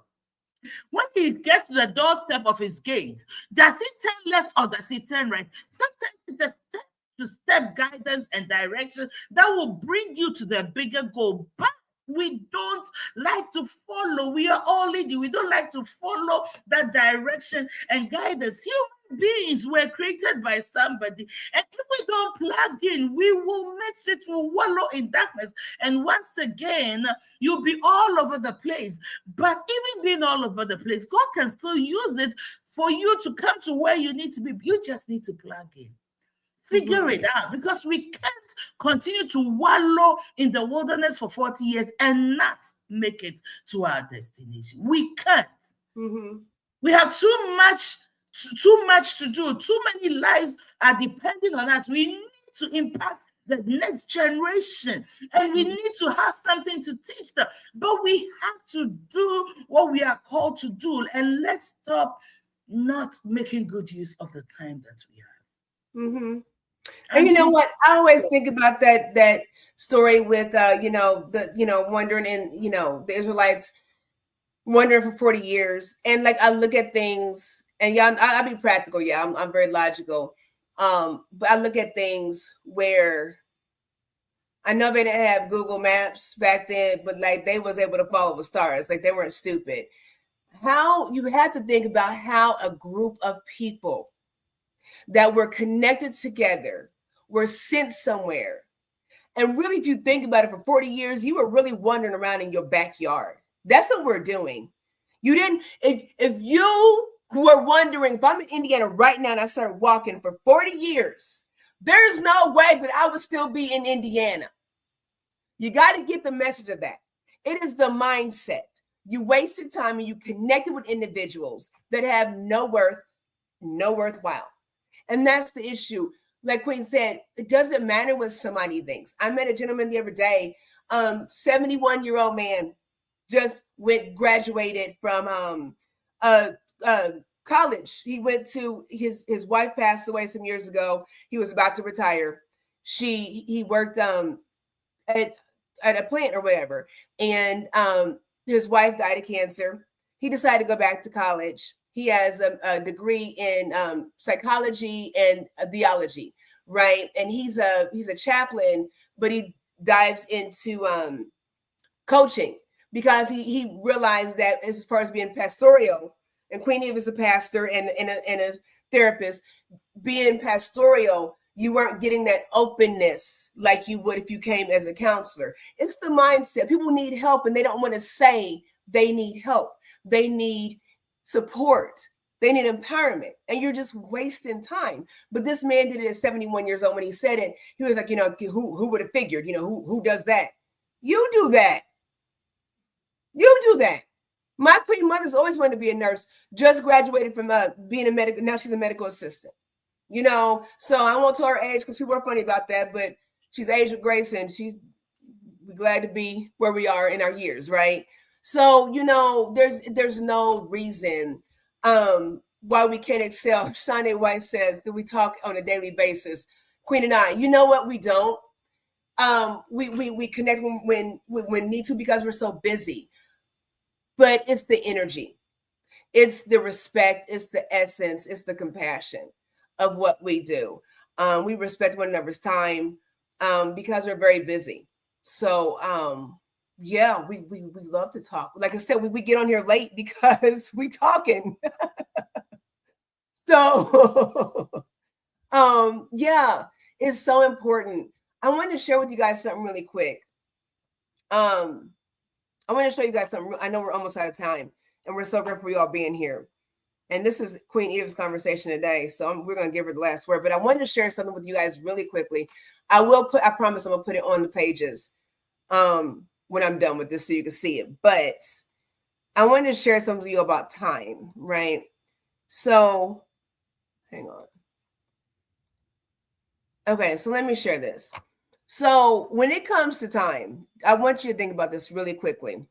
When he gets to the doorstep of his gate, does he turn left or does he turn right? Sometimes it's a step-to-step guidance and direction that will bring you to the bigger goal. But we don't like to follow. We are all leading. We don't like to follow that direction and guidance. Human beings were created by somebody. And if we don't plug in, we will miss it. We'll wallow in darkness. And once again, you'll be all over the place. But even being all over the place, God can still use it for you to come to where you need to be. You just need to plug in. Figure it out, because we can't continue to wallow in the wilderness for 40 years and not make it to our destination. We can't. Mm-hmm. We have too much to do. Too many lives are depending on us. We need to impact the next generation, and we need to have something to teach them. But we have to do what we are called to do, and let's stop not making good use of the time that we have. Mm-hmm. And you know what? I always think about that story with wandering in, the Israelites wandering for 40 years. And like I look at things, and yeah, I'll be practical. Yeah, I'm very logical. But I look at things where I know they didn't have Google Maps back then, but like they was able to follow the stars. Like they weren't stupid. How you have to think about how a group of people that were connected together were sent somewhere. And really, if you think about it, for 40 years, you were really wandering around in your backyard. That's what we're doing. You didn't, if you were wondering, if I'm in Indiana right now and I started walking for 40 years, there's no way that I would still be in Indiana. You got to get the message of that. It is the mindset. You wasted time and you connected with individuals that have no worthwhile. And that's the issue. Like Queen said, it doesn't matter what somebody thinks. I met a gentleman the other day, 71-year-old man, just graduated from college. He went to his wife passed away some years ago. He was about to retire. He worked at a plant or whatever, and his wife died of cancer. He decided to go back to college. He has a degree in psychology and theology, right? And he's a chaplain, but he dives into coaching because he realized that as far as being pastoral, and Queen Eve is a pastor and a therapist, being pastoral, you weren't getting that openness like you would if you came as a counselor. It's the mindset. People need help and they don't want to say they need help. They need support. They need empowerment. And you're just wasting time. But this man did it at 71 years old. When he said it, he was like, who would have figured, who does that? You do that. You do that. My queen mother's always wanted to be a nurse, just graduated from being a medical. Now she's a medical assistant, so I won't tell her age because people are funny about that, but she's aged with grace and she's glad to be where we are in our years. Right. So, there's no reason why we can't excel. Shanae White says that we talk on a daily basis. Queen and I, you know what? We don't. We connect when need to because we're so busy. But it's the energy, it's the respect, it's the essence, it's the compassion of what we do. We respect one another's time because we're very busy. So yeah, we love to talk. Like I said, we get on here late because we talking. So yeah, it's so important. I want to share with you guys something really quick. I want to show you guys something. I know we're almost out of time, and we're so grateful for you all being here. And this is Queen Eve's conversation today, so we're going to give her the last word. But I wanted to share something with you guys really quickly. I promise I'm going to put it on the pages when I'm done with this so you can see it. But I wanted to share something with you about time, right? So, hang on. Okay, so let me share this. So when it comes to time, I want you to think about this really quickly.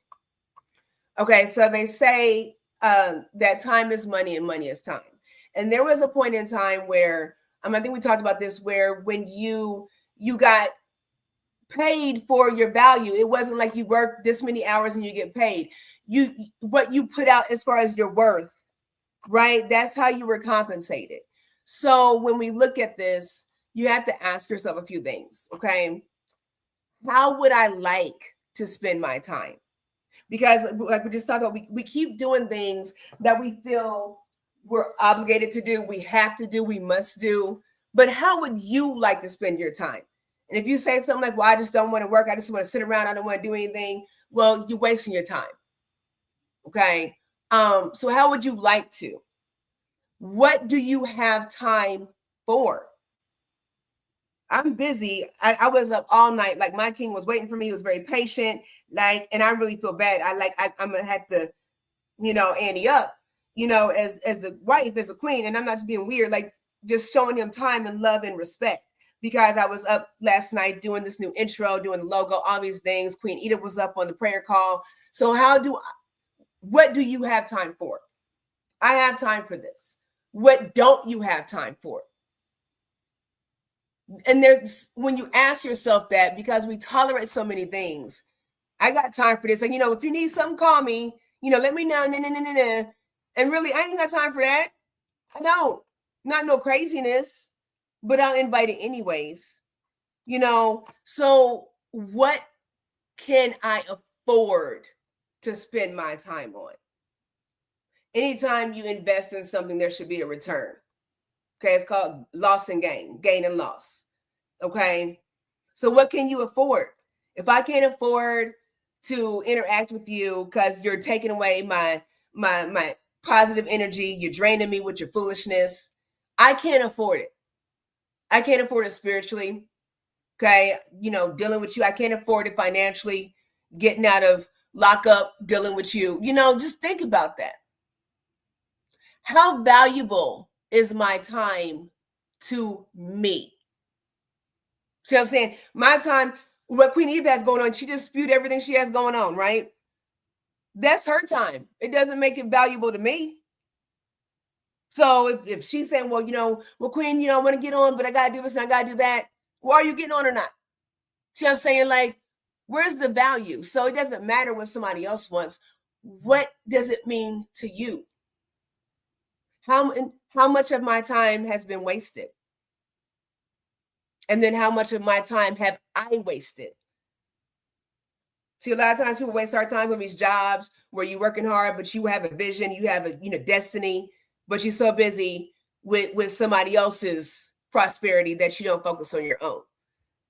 Okay, so they say that time is money and money is time. And there was a point in time where, I think we talked about this, where when you got paid for your value, it wasn't like you work this many hours and you get paid. What you put out as far as your worth, right? That's how you were compensated. So when we look at this, you have to ask yourself a few things, okay? How would I like to spend my time? Because like we just talked about, we keep doing things that we feel we're obligated to do, we have to do, we must do. But how would you like to spend your time? And if you say something like, well, I just don't want to work, I just want to sit around, I don't want to do anything, well, you're wasting your time. Okay. So how would you like to? What do you have time for? I'm busy. I was up all night. Like my king was waiting for me. He was very patient. And I really feel bad. I'm gonna have to, ante up, as a wife, as a queen. And I'm not just being weird, like just showing him time and love and respect. Because I was up last night doing this new intro, doing the logo, all these things. Queen Edith was up on the prayer call. So what do you have time for? I have time for this. What don't you have time for? And when you ask yourself that, because we tolerate so many things, I got time for this. And, if you need something, call me, let me know. And really, I ain't got time for that. I don't. Not no craziness, but I'll invite it anyways. So what can I afford to spend my time on? Anytime you invest in something, there should be a return. Okay, it's called loss and gain and loss. Okay, so what can you afford? If I can't afford to interact with you because you're taking away my positive energy, you're draining me with your foolishness, I can't afford it. I can't afford it spiritually. Okay, dealing with you, I can't afford it financially, getting out of lockup, dealing with you. Just think about that. How valuable is my time to me? See what I'm saying? My time, what Queen Eve has going on, she just spewed everything she has going on, right? That's her time. It doesn't make it valuable to me. So if she's saying, well, well, Queen, I want to get on, but I got to do this and I got to do that. Well, are you getting on or not? See what I'm saying? Like, where's the value? So it doesn't matter what somebody else wants. What does it mean to you? How much of my time has been wasted? And then how much of my time have I wasted? See, a lot of times people waste our time on these jobs where you're working hard, but you have a vision, you have a destiny, but you're so busy with somebody else's prosperity that you don't focus on your own.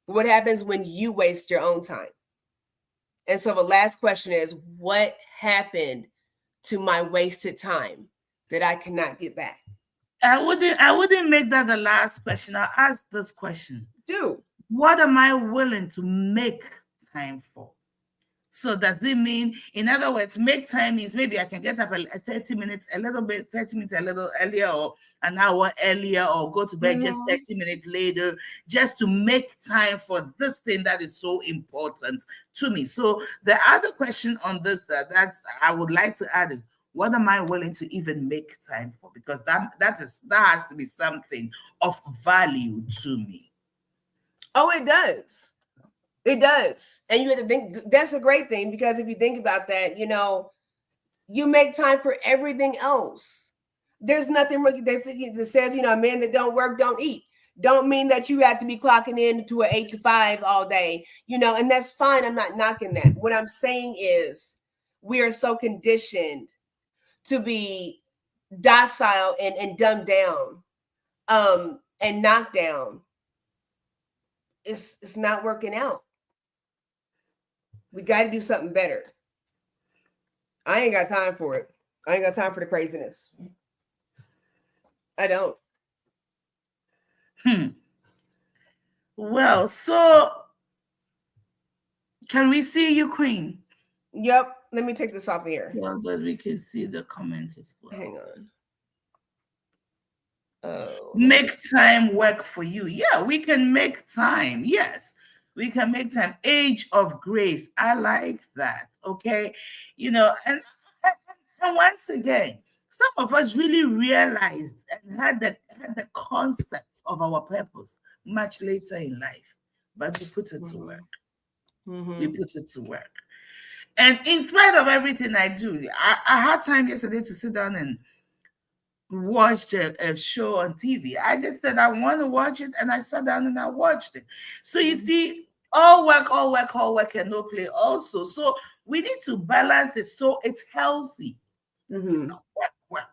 What happens when you waste your own time? And so the last question is, what happened to my wasted time that I cannot get back? I wouldn't make that the last question. I'll ask this question. Do. What am I willing to make time for? So does it mean, in other words, make time means maybe I can get up 30 minutes, a little earlier, or an hour earlier, or go to bed just 30 minutes later, just to make time for this thing that is so important to me. So the other question on this that I would like to add is, what am I willing to even make time for? Because that has to be something of value to me. Oh, it does. It does. And you have to think, that's a great thing, because if you think about that, you make time for everything else. There's nothing that says, a man that don't work, don't eat. Don't mean that you have to be clocking in to an 8 to 5 all day, and that's fine. I'm not knocking that. What I'm saying is we are so conditioned to be docile and dumbed down and knocked down. It's not working out. We got to do something better. I ain't got time for it. I ain't got time for the craziness. I don't. Well, so can we see you, Queen? Yep. Let me take this off of here. Well, that we can see the comments as well. Hang on. Oh. Make time work for you. Yeah, we can make time. Yes, we can make time. Age of grace. I like that. Okay. And once again, some of us really realized and had the concept of our purpose much later in life, but we put it to work. We put it to work. And in spite of everything I do, I had time yesterday to sit down and watch a show on TV. I just said I want to watch it, and I sat down and I watched it. So you see, all work, and no play also. So we need to balance it so it's healthy. It's not work.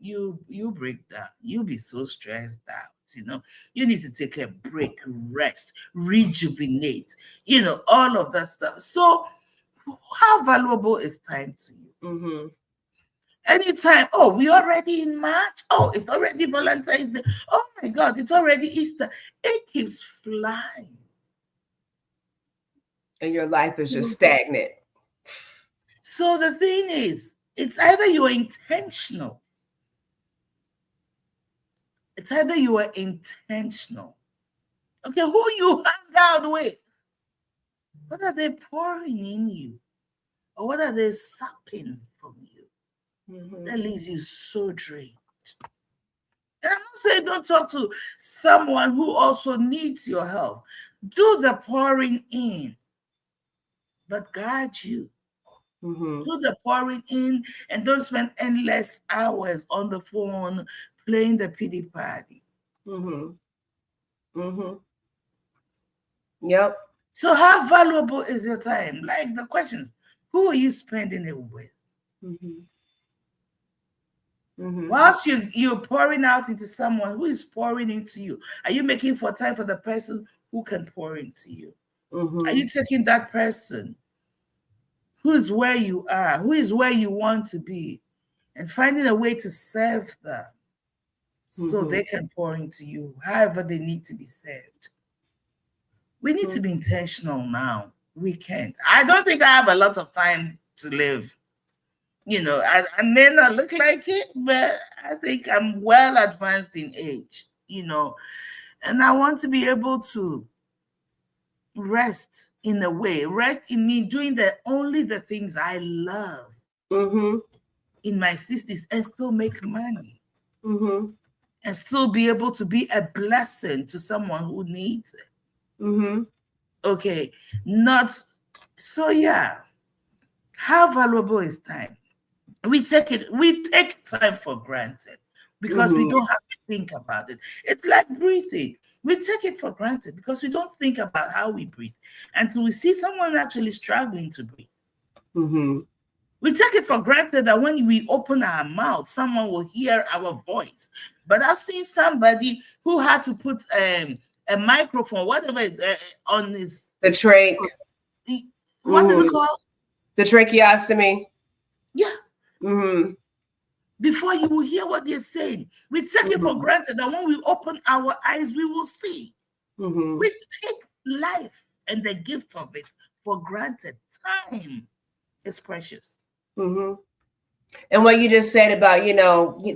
You break down. You'll be so stressed out. You need to take a break, rest, rejuvenate, all of that stuff. So how valuable is time to you? Anytime, we already in March. It's already Valentine's Day. Oh my God, it's already Easter. It keeps flying. And your life is just stagnant. So the thing is, it's either you are intentional. Okay, who you hang out with? What are they pouring in you? Or what are they sapping from you? That leaves you so drained. And I'm not saying don't talk to someone who also needs your help. Do the pouring in, but guard you. Do the pouring in, and don't spend endless hours on the phone playing the pity party. Yep. So how valuable is your time? Like the questions, who are you spending it with? Whilst you're pouring out into someone who is pouring into you, are you making for time for the person who can pour into you? Are you taking that person who is where you are, who is where you want to be, and finding a way to serve them so they can pour into you however they need to be served? We need to be intentional now. We can't. I don't think I have a lot of time to live. I may not look like it, but I think I'm well advanced in age, and I want to be able to rest in a way. Rest in me doing only the things I love in my 60s and still make money. And still be able to be a blessing to someone who needs it. Okay. Not so, yeah. How valuable is time? We take time for granted because we don't have to think about it. It's like breathing. We take it for granted because we don't think about how we breathe until we see someone actually struggling to breathe. We take it for granted that when we open our mouth, someone will hear our voice. But I've seen somebody who had to put a microphone, whatever, on his... The trach. What is it called? The tracheostomy. Yeah. Before you will hear what they're saying. We take it for granted that when we open our eyes, we will see. We take life and the gift of it for granted. Time is precious. And what you just said about,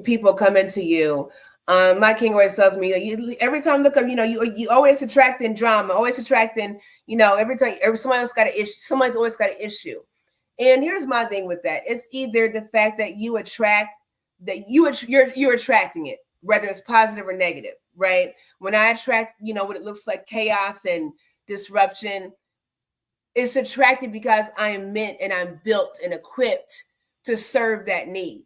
people coming to you. My king always tells me, every time I look up, you always attracting drama, always attracting, every time somebody else got an issue, somebody's always got an issue. And here's my thing with that. It's either the fact that you attract, that you're attracting it, whether it's positive or negative, right? When I attract, what it looks like chaos and disruption, it's attracted because I am meant and I'm built and equipped to serve that need.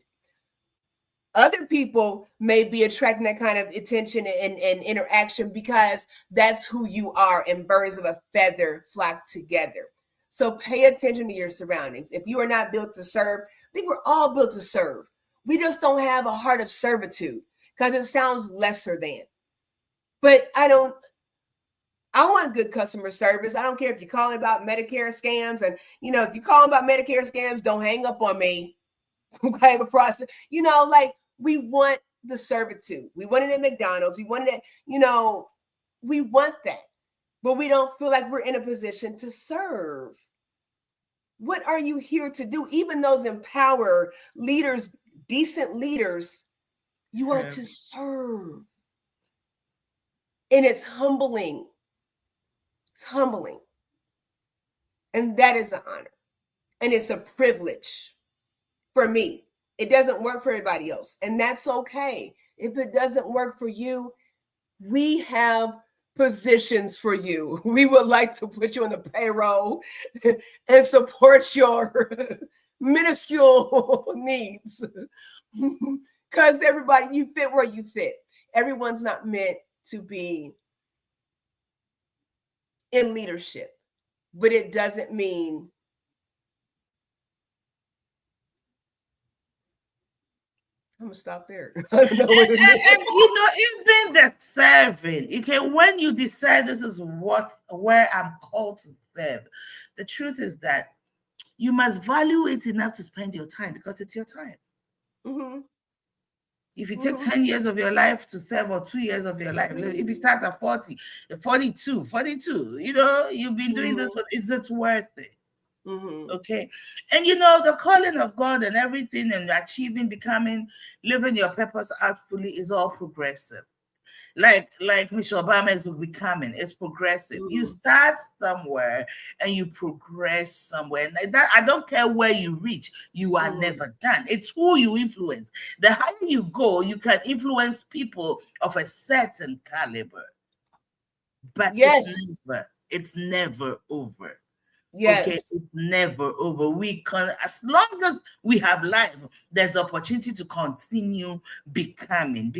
Other people may be attracting that kind of attention and interaction because that's who you are, and birds of a feather flock together. So pay attention to your surroundings. If you are not built to serve, I think we're all built to serve. We just don't have a heart of servitude because it sounds lesser than. But I want good customer service. I don't care if you're calling about Medicare scams. And, if you're calling about Medicare scams, don't hang up on me. Okay, but process. We want the servitude. We want it at McDonald's. We want it, we want that. But we don't feel like we're in a position to serve. What are you here to do? Even those empowered leaders, decent leaders, you are to serve. And it's humbling. It's humbling. And that is an honor. And it's a privilege for me. It doesn't work for everybody else. And that's okay. If it doesn't work for you, we have positions for you. We would like to put you on the payroll and support your minuscule needs. Because everybody, you fit where you fit. Everyone's not meant to be in leadership, but it doesn't mean I'm gonna stop there. I don't know what it means. Even the serving. Okay, when you decide this is where I'm called to serve, the truth is that you must value it enough to spend your time because it's your time. If you take 10 years of your life to serve, or 2 years of your life, if you start at 40, 42, you've been doing this, but is it worth it? Okay. And the calling of God and everything and achieving, becoming, living your purpose out fully is all progressive. Like Michelle Obama is becoming, it's progressive. You start somewhere and you progress somewhere. And that, I don't care where you reach, you are never done. It's who you influence. The higher you go, you can influence people of a certain caliber. But it's never over. Yes. Okay, it's never over. We can, as long as we have life, there's opportunity to continue becoming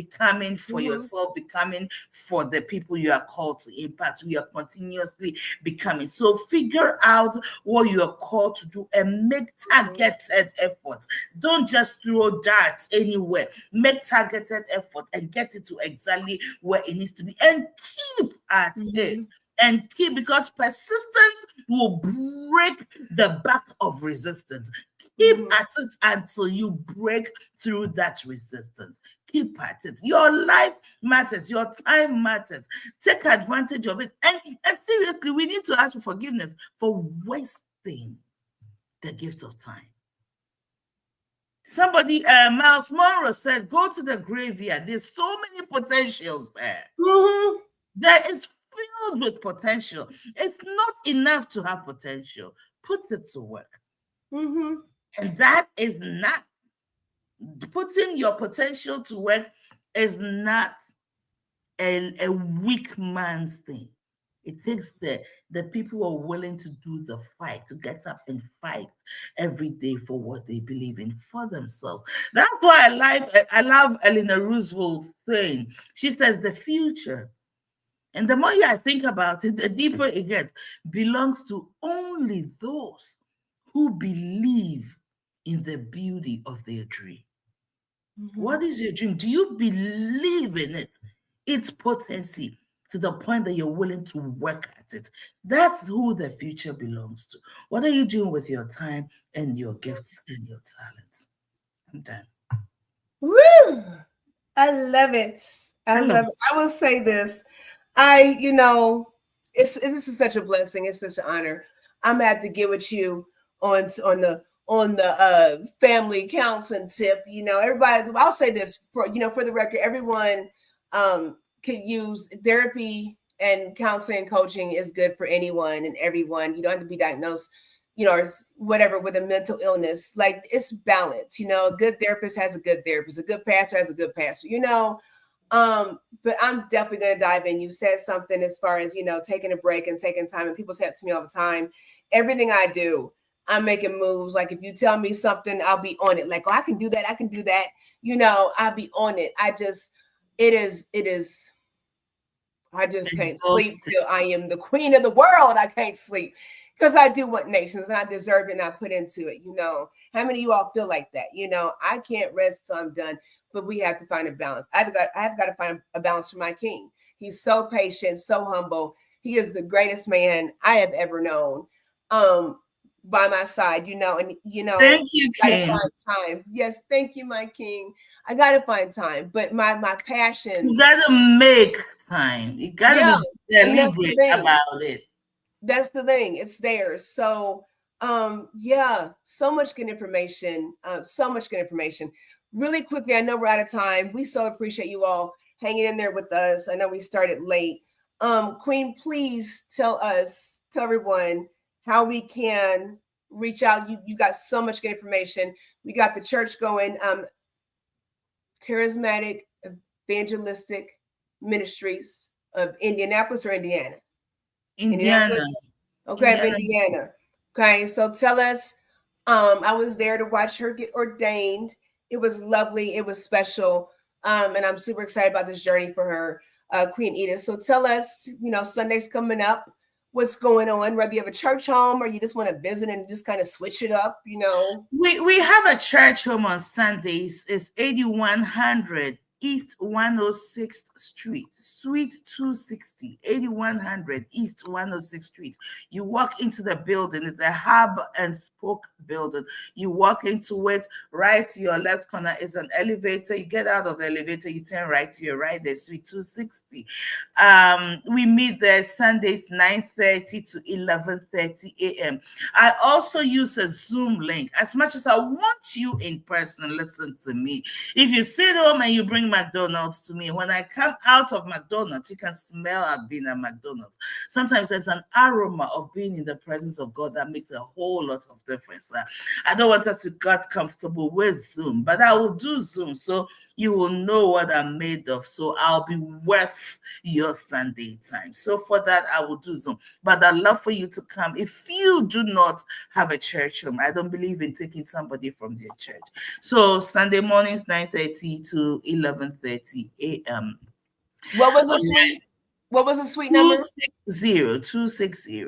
for yourself, becoming for the people you are called to impact. We are continuously becoming. So figure out what you are called to do and make targeted efforts. Don't just throw darts anywhere. Make targeted efforts and get it to exactly where it needs to be, and keep at it. And keep, because persistence will break the back of resistance. Keep at it until you break through that resistance. Keep at it. Your life matters. Your time matters. Take advantage of it. And seriously, we need to ask for forgiveness for wasting the gift of time. Somebody, Miles Monroe said, go to the graveyard. There's so many potentials there. There is filled with potential. It's not enough to have potential. Put it to work. Mm-hmm. And that is not putting your potential to work is not a weak man's thing. It takes the people who are willing to do the fight, to get up and fight every day for what they believe in for themselves. That's why I love Eleanor Roosevelt's saying. She says the future, and the more I think about it, the deeper it gets, belongs to only those who believe in the beauty of their dream. Mm-hmm. What is your dream? Do you believe in it? Its potency to the point that you're willing to work at it. That's who the future belongs to. What are you doing with your time and your gifts and your talents? I'm done. Woo! I love it. I Hello. love it. I will say this. This is such a blessing. It's such an honor. I'm gonna have to get with you on the family counseling tip. Everybody. I'll say this for the record. Everyone can use therapy, and counseling and coaching is good for anyone and everyone. You don't have to be diagnosed, or whatever with a mental illness. Like, it's balance. A good therapist has a good therapist. A good pastor has a good pastor. But I'm definitely going to dive in. You said something as far as, taking a break and taking time. And people say it to me all the time. Everything I do, I'm making moves. Like, if you tell me something, I'll be on it. Like, oh, I can do that. I can do that. I'll be on it. It is. I just can't sleep Exhausted. till I am the queen of the world. I can't sleep because I do want nations and I deserve it and I put into it. How many of you all feel like that? I can't rest till I'm done, but we have to find a balance. I've got to find a balance for my king. He's so patient, so humble. He is the greatest man I have ever known. By my side, Thank you, I gotta King. find time. Yes, thank you, my king. I gotta find time. But my You passions, gotta make time. You gotta yeah, be and that's the deliberate thing. about it. That's the thing. It's there. So, yeah, so much good information. So much good information. Really quickly, I know we're out of time. We so appreciate you all hanging in there with us. I know we started late. Queen, please tell everyone how we can reach out. You got so much good information. We got the church going. Charismatic Evangelistic Ministries of Indianapolis or Indiana. Indiana. Indianapolis. Okay, of Indiana. Indiana. Okay, so tell us. I was there to watch her get ordained. It was lovely. It was special. And I'm super excited about this journey for her, Queen Edith. So tell us, Sunday's coming up. What's going on? Whether you have a church home or you just want to visit and just kind of switch it up, We have a church home on Sundays. It's 8100 East 106th Street, Suite 260, 8100 East 106th Street. You walk into the building. It's a hub and spoke building. You walk into it, right to your left corner is an elevator. You get out of the elevator, you turn right to your right, there's Suite 260. We meet there Sundays 9:30 to 11:30 a.m. I also use a Zoom link. As much as I want you in person, listen to me. If you sit home and you bring McDonald's to me, when I come out of McDonald's, you can smell I've been at McDonald's. Sometimes there's an aroma of being in the presence of God that makes a whole lot of difference. I don't want us to get comfortable with Zoom, but I will do Zoom so you will know what I'm made of. So I'll be worth your Sunday time. So for that, I will do Zoom. But I'd love for you to come. If you do not have a church home, I don't believe in taking somebody from their church. So Sunday mornings, 9:30 to 11:30 a.m. What was the suite? What was the suite number? 260.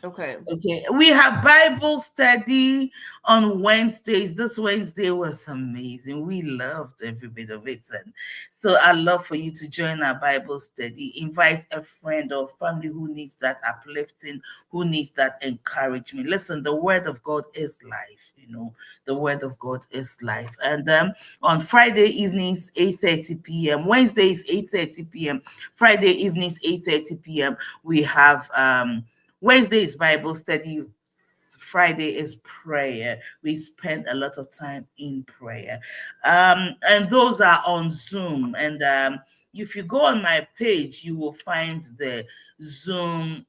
Okay. Okay, we have Bible study on Wednesdays. This Wednesday was amazing. We loved every bit of it. And so I'd love for you to join our Bible study. Invite a friend or family who needs that uplifting, who needs that encouragement. Listen, the word of God is life. The word of God is life. And on Friday evenings, 8:30 p.m. Wednesdays, 8:30 p.m. Friday evenings, 8:30 p.m. We have Wednesday is Bible study. Friday is prayer. We spend a lot of time in prayer. And those are on Zoom. And if you go on my page, you will find the Zoom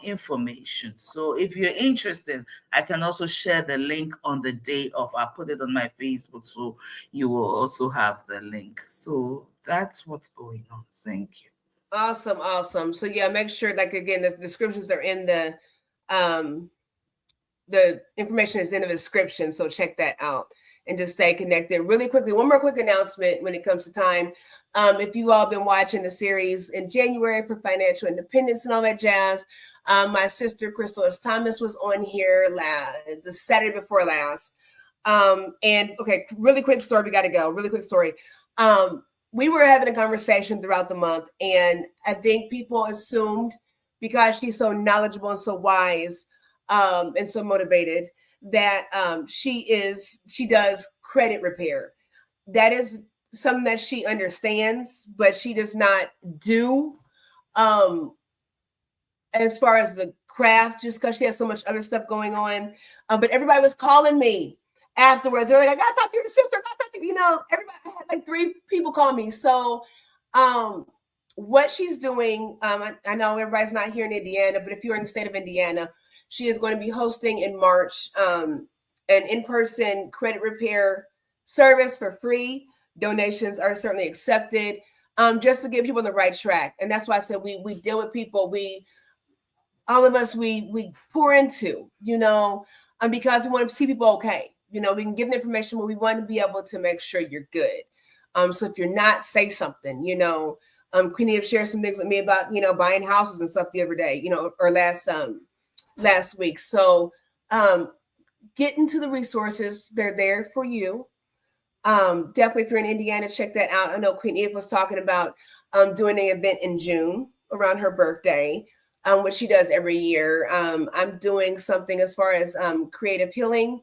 information. So if you're interested, I can also share the link on the day of. I put it on my Facebook, so you will also have the link. So that's what's going on. Thank you. Awesome, awesome. So yeah, make sure, like, again, the descriptions are in the information is in the description, so check that out and just stay connected. Really quickly, one more quick announcement when it comes to time. If you all been watching the series in January for financial independence and all that jazz, my sister Crystal S. Thomas was on here the Saturday before last. And okay, really quick story. We got to go. Really quick story. We were having a conversation throughout the month, and I think people assumed because she's so knowledgeable and so wise, and so motivated, that she does credit repair. That is something that she understands, but she does not do as far as the craft, just because she has so much other stuff going on. But everybody was calling me afterwards. They're like, I gotta talk to your sister. I gotta talk to you. You know, everybody, I had like 3 people call me. So what she's doing, I know everybody's not here in Indiana, but if you're in the state of Indiana, she is going to be hosting in March an in-person credit repair service for free. Donations are certainly accepted, just to get people on the right track. And that's why I said we deal with people. All of us, we pour into, you know, because we want to see people okay. You know, we can give them information, but we want to be able to make sure you're good. So if you're not, say something, you know. Queen Edith shared some things with me about, you know, buying houses and stuff the other day, you know, or last week. So get into the resources. They're there for you. Definitely if you're in Indiana, check that out. I know Queen Edith was talking about doing an event in June around her birthday, which she does every year. I'm doing something as far as creative healing.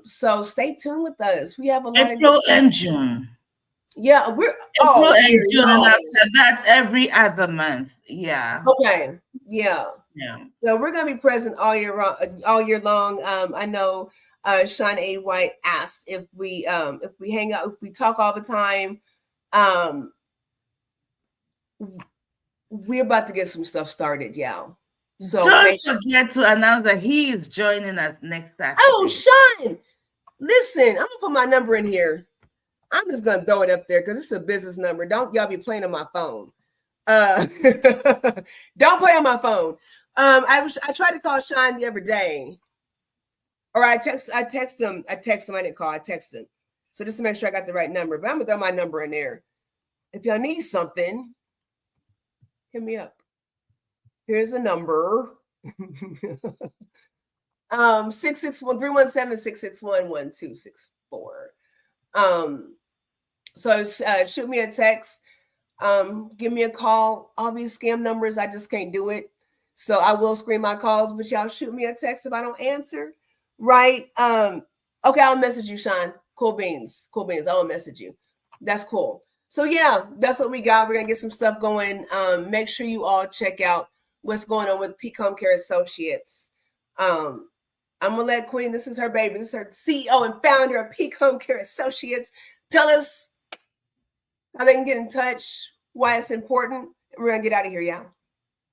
So stay tuned with us. We have a lot April and June. Yeah, we're April and June, and after that, every other month. Yeah. Okay. Yeah. Yeah. So we're gonna be present all year long. I know Sean A. White asked if we hang out, if we talk all the time. We're about to get some stuff started, y'all. So don't forget to announce that he is joining us next Saturday. Oh, Sean, listen, I'm gonna put my number in here. I'm just gonna throw it up there because it's a business number. Don't y'all be playing on my phone. Don't play on my phone. I tried to call Sean the other day, or I text him. I didn't call. I text him. So just to make sure I got the right number. But I'm gonna throw my number in there. If y'all need something, hit me up. Here's a number. 661-317-661-1264. So shoot me a text. Give me a call. All these scam numbers, I just can't do it. So I will screen my calls, but y'all shoot me a text if I don't answer. Right. Okay, I'll message you, Sean. Cool beans. I will message you. That's cool. So yeah, that's what we got. We're gonna get some stuff going. Make sure you all check out what's going on with Peak Homecare Associates. I'm gonna let Queen, this is her baby. This is her CEO and founder of Peak Homecare Associates. Tell us how they can get in touch, why it's important. We're gonna get out of here, y'all.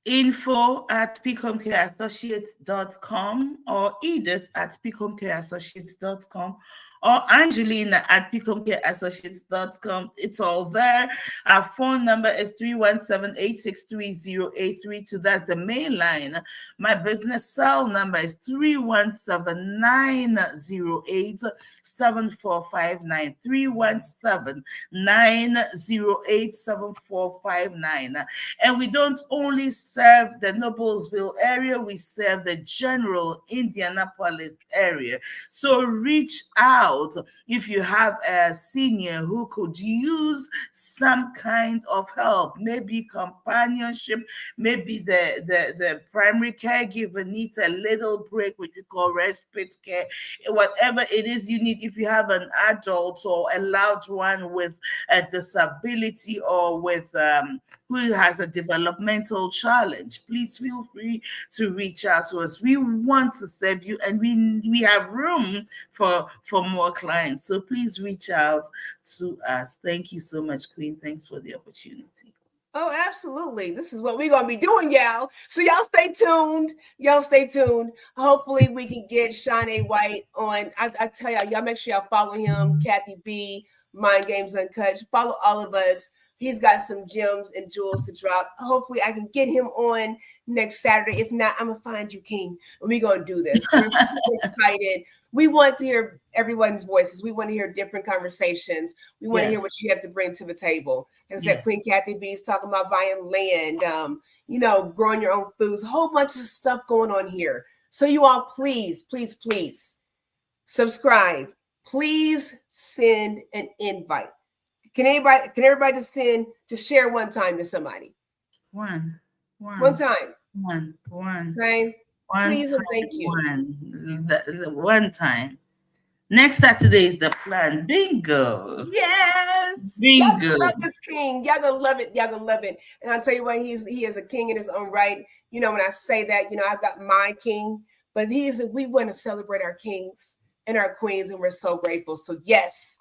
info@peakhomecareassociates.com or Edith at peakhomecareassociates.com or Angelina at peakhomecareassociates.com. It's all there. Our phone number is 317-863-0832. That's the main line. My business cell number is 317-908-7459. 317-908-7459. And we don't only serve the Noblesville area, we serve the general Indianapolis area. So reach out if you have a senior who could use some kind of help, maybe companionship, maybe the primary caregiver needs a little break, which we call respite care, whatever it is you need. If you have an adult or a loved one with a disability or with who has a developmental challenge, please feel free to reach out to us. We want to serve you, and we have room for more clients. So please reach out to us. Thank you so much, Queen. Thanks for the opportunity. Oh, absolutely. This is what we're going to be doing, y'all. So y'all stay tuned. Y'all stay tuned. Hopefully we can get Shawnee White on. I tell y'all make sure y'all follow him, Kathy B, Mind Games Uncut. Follow all of us. He's got some gems and jewels to drop. Hopefully I can get him on next Saturday. If not, I'm going to find you, King. And we're going to do this. We're super excited. We want to hear everyone's voices. We want to hear different conversations. We want to hear what you have to bring to the table. As I said, Queen Kathy B is talking about buying land, growing your own foods, a whole bunch of stuff going on here. So you all, please, please, please subscribe. Please send an invite. Can everybody just share one time to somebody? One time. Okay. Please and thank you. One time. Next Saturday is the plan. Bingo. Yes. Bingo. Y'all gonna love this king. Y'all gonna love it. Y'all gonna love it. And I'll tell you what, he is a king in his own right. When I say that, I've got my king, but we want to celebrate our kings and our queens, and we're so grateful. So yes.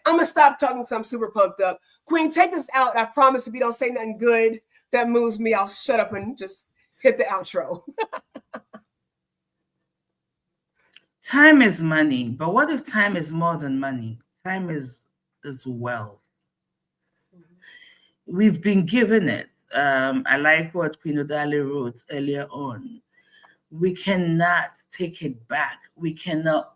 I'm gonna stop talking because I'm super pumped up. Queen, take us out. I promise if you don't say nothing good that moves me, I'll shut up and just hit the outro. Time is money, but what if time is more than money? Time is wealth. We've been given it. I like what Queen Odale wrote earlier on. We cannot take it back. We cannot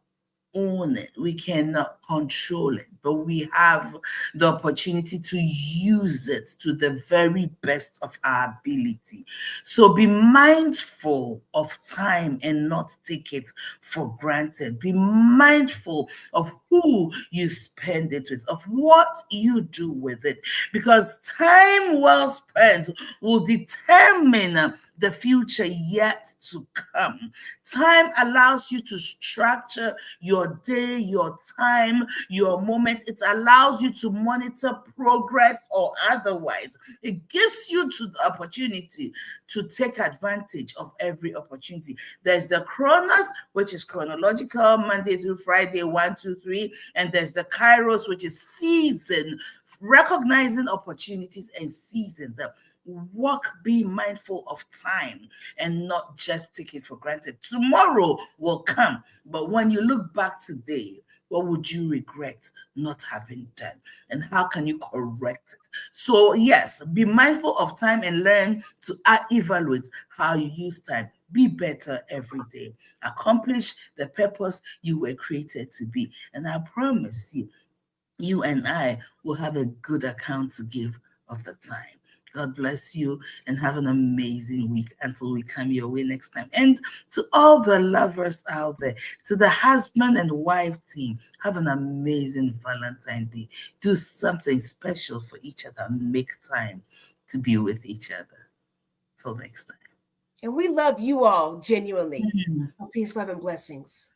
own it. We cannot control it, but we have the opportunity to use it to the very best of our ability. So be mindful of time and not take it for granted. Be mindful of who you spend it with, of what you do with it, because time well spent will determine the future yet to come. Time allows you to structure your day, your time, your moment. It allows you to monitor progress or otherwise. It gives you the opportunity to take advantage of every opportunity. There's the Chronos, which is chronological, Monday through Friday, 1, 2, 3. And there's the Kairos, which is season, recognizing opportunities and seizing them. Be mindful of time and not just take it for granted. Tomorrow will come, but when you look back today, what would you regret not having done? And how can you correct it? So yes, be mindful of time and learn to evaluate how you use time. Be better every day. Accomplish the purpose you were created to be. And I promise you and I will have a good account to give of the time. God bless you and have an amazing week until we come your way next time. And to all the lovers out there, to the husband and wife team, have an amazing Valentine's Day. Do something special for each other. Make time to be with each other. Till next time. And we love you all genuinely. Peace, love, and blessings.